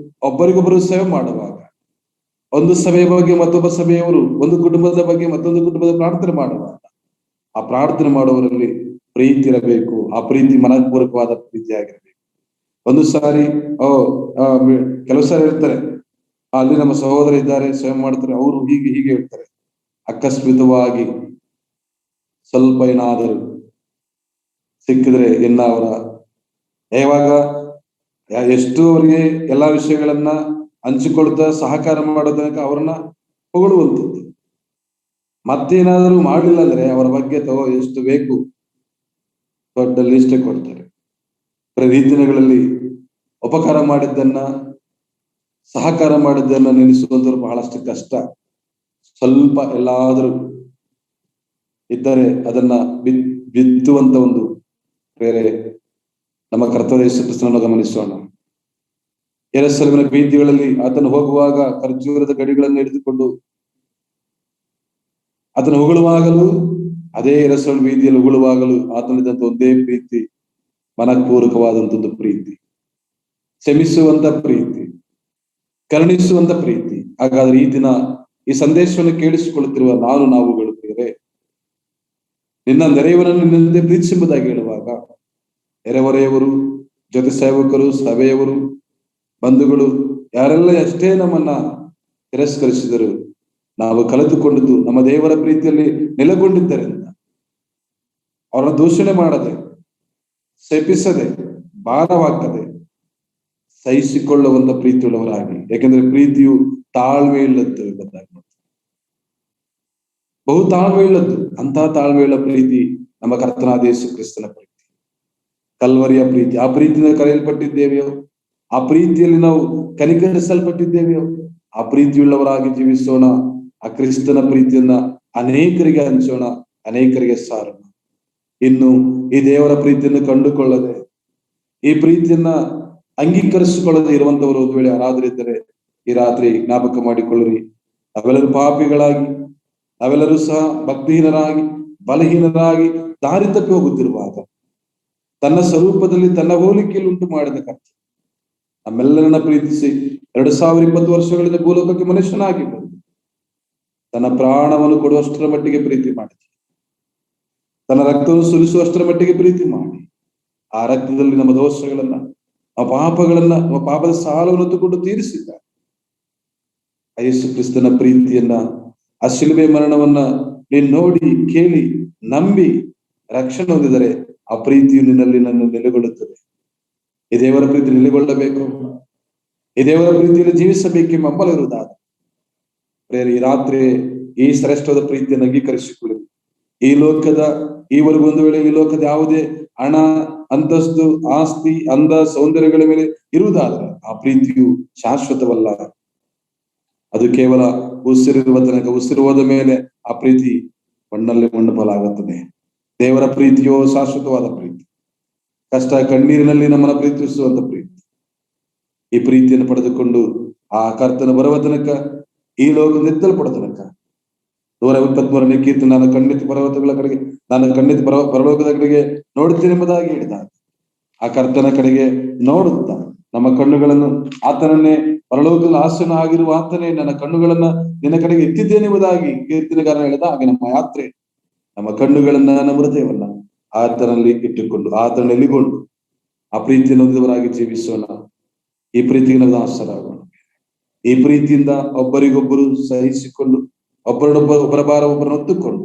ಒಬ್ಬರಿಗೊಬ್ಬರು ಸೇವೆ ಮಾಡುವಾಗ, ಒಂದು ಸಭೆಯ ಬಗ್ಗೆ ಮತ್ತೊಬ್ಬ ಸಭೆಯವರು, ಒಂದು ಕುಟುಂಬದ ಬಗ್ಗೆ ಮತ್ತೊಂದು ಕುಟುಂಬದ ಪ್ರಾರ್ಥನೆ ಮಾಡುವಾಗ ಆ ಪ್ರಾರ್ಥನೆ ಮಾಡುವವರಲ್ಲಿ ಪ್ರೀತಿ ಇರಬೇಕು. ಆ ಪ್ರೀತಿ ಮನಪೂರ್ವಕವಾದ ಪ್ರೀತಿ ಆಗಿರಬೇಕು. ಒಂದು ಸಾರಿ ಕೆಲವು ಸಾರಿ ಇರ್ತಾರೆ, ಅಲ್ಲಿ ನಮ್ಮ ಸಹೋದರ ಇದ್ದಾರೆ, ಸ್ವಯಂ ಮಾಡ್ತಾರೆ, ಅವರು ಹೀಗೆ ಹೀಗೆ ಹೇಳ್ತಾರೆ. ಅಕಸ್ಮಿತವಾಗಿ ಸ್ವಲ್ಪ ಏನಾದರೂ ಸಿಕ್ಕಿದ್ರೆ ಎಲ್ಲ ಅವರ ಯಾವಾಗ ಎಷ್ಟು ಅವರಿಗೆ ಎಲ್ಲಾ ವಿಷಯಗಳನ್ನ ಹಂಚಿಕೊಳ್ತಾ ಸಹಕಾರ ಮಾಡೋದಕ್ಕೆ ಅವರನ್ನ ಹೊಗಳುವಂಥದ್ದು. ಮತ್ತೇನಾದರೂ ಮಾಡಲಿಲ್ಲ ಅಂದ್ರೆ ಅವರ ಬಗ್ಗೆ ಎಷ್ಟು ಬೇಕು ದೊಡ್ಡ ಲಿಸ್ಟ್ ಕೊಡ್ತಾರೆ. ಪ್ರತಿ ದಿನಗಳಲ್ಲಿ ಉಪಕಾರ ಮಾಡಿದ್ದನ್ನ, ಸಹಕಾರ ಮಾಡಿದ್ದನ್ನ ನೆನೆಸುವಂತವ್ರು ಬಹಳಷ್ಟು ಕಷ್ಟ. ಸ್ವಲ್ಪ ಎಲ್ಲಾದರೂ ಇದ್ದರೆ ಅದನ್ನ ಬಿತ್ತುವಂತ ಒಂದು ಬೇರೆ ನಮ್ಮ ಕರ್ತವ್ಯ ಯೇಸು ಕ್ರಿಸ್ತನನ್ನು ಗಮನಿಸೋಣ. ಯೆರೂಸಲೇಮಿನ ಬೀದಿಗಳಲ್ಲಿ ಆತನು ಹೋಗುವಾಗ ಖರ್ಜೂರದ ಗಡಿಗಳನ್ನು ಹಿಡಿದುಕೊಂಡು ಆತನು ಉಗುಳುವಾಗಲೂ, ಅದೇ ಯೆರೂಸಲೇಮಿನ ಬೀದಿಯಲ್ಲಿ ಉಗುಳುವಾಗಲೂ ಆತನಿದ್ದಂತ ಒಂದೇ ಪ್ರೀತಿ, ಮನಪೂರ್ವಕವಾದಂಥದ್ದು ಪ್ರೀತಿ, ಕ್ಷಮಿಸುವಂತ ಪ್ರೀತಿ, ಕರುಣಿಸುವಂತ ಪ್ರೀತಿ. ಹಾಗಾದ್ರೆ ಈ ದಿನ ಈ ಸಂದೇಶವನ್ನು ಕೇಳಿಸಿಕೊಳ್ಳುತ್ತಿರುವ ನಾವುಗಳು ಬೇರೆ ನಿನ್ನ ನೆರೆಯವರನ್ನು ನಿನ್ನಂತೆ ಪ್ರೀತಿಸೆಂಬುದಾಗಿ ಹೇಳುವಾಗ, ನೆರೆಹೊರೆಯವರು, ಜೊತೆ ಸೇವಕರು, ಸಭೆಯವರು, ಬಂಧುಗಳು ಯಾರೆಲ್ಲ ಎಷ್ಟೇ ನಮ್ಮನ್ನ ತಿರಸ್ಕರಿಸಿದರು, ನಾವು ಕಲಿತುಕೊಂಡದ್ದು ನಮ್ಮ ದೇವರ ಪ್ರೀತಿಯಲ್ಲಿ ನೆಲೆಗೊಂಡಿದ್ದರಿಂದ ಅವರನ್ನ ದೂಷಣೆ ಮಾಡದೆ, ಶಪಿಸದೆ, ಭಾರವಾಗದೆ ಸಹಿಸಿಕೊಳ್ಳುವಂತ ಪ್ರೀತಿಯುಳ್ಳವರಾಗಿ. ಯಾಕೆಂದ್ರೆ ಪ್ರೀತಿಯು ತಾಳ್ಮೆ ಇಲ್ಲದ್ದು ಎಂಬುದಾಗಿ ಬಹು ತಾಳ್ಮೆ ಇಲ್ಲದ್ದು. ಅಂತಹ ತಾಳ್ಮೆಯುಳ್ಳ ಪ್ರೀತಿ ನಮ್ಮ ಕರ್ತನಾದ ಯೇಸು ಕ್ರಿಸ್ತನ ಪ್ರೀತಿ, ಕಲ್ವರಿಯ ಪ್ರೀತಿ. ಆ ಪ್ರೀತಿಯಿಂದ ಕರೆಯಲ್ಪಟ್ಟಿದ್ದೇವೆಯೋ, ಆ ಪ್ರೀತಿಯಲ್ಲಿ ನಾವು ಕನಿಕರಿಸಲ್ಪಟ್ಟಿದ್ದೇವೆಯೋ, ಆ ಪ್ರೀತಿಯುಳ್ಳವರಾಗಿ ಜೀವಿಸೋಣ. ಆ ಕ್ರಿಸ್ತನ ಪ್ರೀತಿಯನ್ನ ಅನೇಕರಿಗೆ ಹಂಚೋಣ, ಅನೇಕರಿಗೆ ಸಾರೋಣ. ಇನ್ನು ಈ ದೇವರ ಪ್ರೀತಿಯನ್ನು ಕಂಡುಕೊಳ್ಳದೆ, ಈ ಪ್ರೀತಿಯನ್ನ ಅಂಗೀಕರಿಸಿಕೊಳ್ಳದೆ ಇರುವಂತವರು ಒಂದು ವೇಳೆ ಯಾರಾದರಿದ್ದರೆ ಈ ರಾತ್ರಿ ಜ್ಞಾಪಕ ಮಾಡಿಕೊಳ್ಳಿರಿ. ನಾವೆಲ್ಲರೂ ಪಾಪಿಗಳಾಗಿ, ನಾವೆಲ್ಲರೂ ಸಹ ಭಕ್ತಿಹೀನರಾಗಿ, ಬಲಹೀನರಾಗಿ ದಾರಿ ತಪ್ಪಿ ಹೋಗುತ್ತಿರುವಾಗ ತನ್ನ ಸ್ವರೂಪದಲ್ಲಿ ತನ್ನ ಹೋಲಿಕೆಯಲ್ಲಿ ಉಂಟು ಮಾಡಿದ ಕರ್ತ ನಮ್ಮೆಲ್ಲರನ್ನ ಪ್ರೀತಿಸಿ 2020 ವರ್ಷಗಳಿಂದ ಭೂಲೋಕಕ್ಕೆ ಮನುಷ್ಯನಾಗಿ ಬಂದು ತನ್ನ ಪ್ರಾಣವನ್ನು ಕೊಡುವಷ್ಟರ ಮಟ್ಟಿಗೆ ಪ್ರೀತಿ ಮಾಡಿದ, ತನ್ನ ರಕ್ತವನ್ನು ಸುರಿಸುವಷ್ಟರ ಮಟ್ಟಿಗೆ ಪ್ರೀತಿ ಮಾಡಿ, ಆ ರಕ್ತದಲ್ಲಿ ನಮ್ಮ ದೋಷಗಳನ್ನ, ನಮ್ಮ ಪಾಪಗಳನ್ನ, ನಮ್ಮ ಪಾಪದ ಸಾಲವನ್ನು ತಗೊಂಡು ತೀರಿಸಿದ್ದ ಯೇಸು ಕ್ರಿಸ್ತನ ಪ್ರೀತಿಯನ್ನ, ಆ ಶಿಲುಬೆ ಮರಣವನ್ನ ನೀನು ನೋಡಿ, ಕೇಳಿ, ನಂಬಿ ರಕ್ಷಣೆ ಹೊಂದಿದರೆ ಆ ಪ್ರೀತಿಯು ನಿನ್ನಲ್ಲಿ ನೆಲೆಗೊಳ್ಳುತ್ತದೆ. ಈ ದೇವರ ಪ್ರೀತಿ ನೆಲೆಗೊಳ್ಳಬೇಕು, ಈ ದೇವರ ಪ್ರೀತಿಯಲ್ಲಿ ಜೀವಿಸಬೇಕೆಂಬ ಹಂಬಲ ಇರುವುದಾದ ಪ್ರೇರೆ ಈ ರಾತ್ರಿ ಈ ಶ್ರೇಷ್ಠವಾದ ಪ್ರೀತಿಯನ್ನು ಅಂಗೀಕರಿಸಿಕೊಳ್ಳಿ. ಈವರೆಗೂ ಒಂದು ವೇಳೆ ಈ ಲೋಕದ ಯಾವುದೇ ಹಣ, ಅಂತಸ್ತು, ಆಸ್ತಿ, ಅಂದ, ಸೌಂದರ್ಯಗಳ ಮೇಲೆ ಇರುವುದಾದರೆ ಆ ಪ್ರೀತಿಯು ಶಾಶ್ವತವಲ್ಲ. ಅದು ಕೇವಲ ಉಸಿರಿರುವ ತನಕ, ಉಸಿರು ಹೋದ ಮೇಲೆ ಆ ಪ್ರೀತಿ ಮಣ್ಣಲ್ಲಿ ಮಣ್ಣು ಪಾಲಾಗುತ್ತದೆ. ದೇವರ ಪ್ರೀತಿಯೋ ಶಾಶ್ವತವಾದ ಪ್ರೀತಿ, ಕಷ್ಟ ಕಣ್ಣೀರಿನಲ್ಲಿ ನಮ್ಮನ್ನ ಪ್ರೀತಿಸುವಂತ ಪ್ರೀತಿ. ಈ ಪ್ರೀತಿಯನ್ನು ಪಡೆದುಕೊಂಡು ಆ ಕರ್ತನ ಬರುವ ತನಕ, ಈ ಲೋಕ ನಿತ್ತಲ್ಪಡ ತನಕ 123ನೇ ಕೀರ್ತನೆ, ನಾನು ಖಂಡಿತ ಪರ್ವತಗಳ ಕಡೆಗೆ, ನಾನು ಖಂಡಿತ ಪರಲೋಕದ ಕಡೆಗೆ ನೋಡುತ್ತೇನೆ ಎಂಬುದಾಗಿ ಹೇಳಿದ ಆ ಕರ್ತನ ಕಡೆಗೆ ನೋಡುತ್ತಾ ನಮ್ಮ ಕಣ್ಣುಗಳನ್ನು ಆತನನ್ನೇ, ಪರಲೋಕದಲ್ಲಿ ಆಸನ ಆಗಿರುವ ಆತನೇ ನನ್ನ ಕಣ್ಣುಗಳನ್ನ ನಿನ್ನ ಕಡೆಗೆ ಎತ್ತಿದ್ದೇನೆ ಎಂಬುದಾಗಿ ಕೀರ್ತನೆಗಾರನ ಹೇಳಿದ ಹಾಗೆ ನಮ್ಮ ಯಾತ್ರೆ, ನಮ್ಮ ಕಣ್ಣುಗಳನ್ನ, ನಮ್ಮ ಹೃದಯವನ್ನ ಆತನಲ್ಲಿ ಇಟ್ಟುಕೊಂಡು, ಆತನ ಎಲ್ಲಿಗೊಂಡು ಆ ಪ್ರೀತಿಯನ್ನು ಹೊಂದಿದವರಾಗಿ ಜೀವಿಸೋಣ. ಈ ಪ್ರೀತಿಗೆ ನಾವು ದಾಸರಾಗೋಣ. ಈ ಪ್ರೀತಿಯಿಂದ ಒಬ್ಬರಿಗೊಬ್ಬರು ಸಹಿಸಿಕೊಂಡು, ಒಬ್ಬರ ಭಾರ ಒಬ್ಬರನ್ನು ಹೊತ್ತುಕೊಂಡು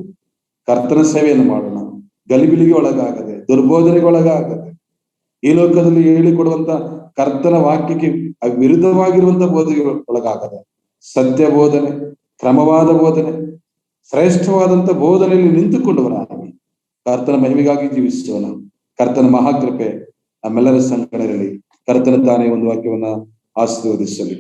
ಕರ್ತನ ಸೇವೆಯನ್ನು ಮಾಡೋಣ. ಗಲಿಬಿಲಿಗೆ ಒಳಗಾಗದೆ, ದುರ್ಬೋಧನೆಗೆ ಒಳಗಾಗದೆ, ಈ ಲೋಕದಲ್ಲಿ ಹೇಳಿಕೊಡುವಂತ ಕರ್ತನ ವಾಕ್ಯಕ್ಕೆ ವಿರುದ್ಧವಾಗಿರುವಂತ ಬೋಧನೆಗೆ ಒಳಗಾಗದೆ, ಸತ್ಯ ಬೋಧನೆ, ಕ್ರಮವಾದ ಬೋಧನೆ, ಶ್ರೇಷ್ಠವಾದಂತ ಬೋಧನೆಯಲ್ಲಿ ನಿಂತುಕೊಂಡವರಾಗಿ ಕರ್ತನ ಮಹಿಮೆಗಾಗಿ ಜೀವಿಸೋಣ. ಕರ್ತನ ಮಹಾಕೃಪೆ ನಮ್ಮೆಲ್ಲರ ಸಂಕಟದಲ್ಲಿ. ಕರ್ತನ ತಾನೇ ಒಂದು ವಾಕ್ಯವನ್ನ ಆಶೀರ್ವದಿಸಲಿ.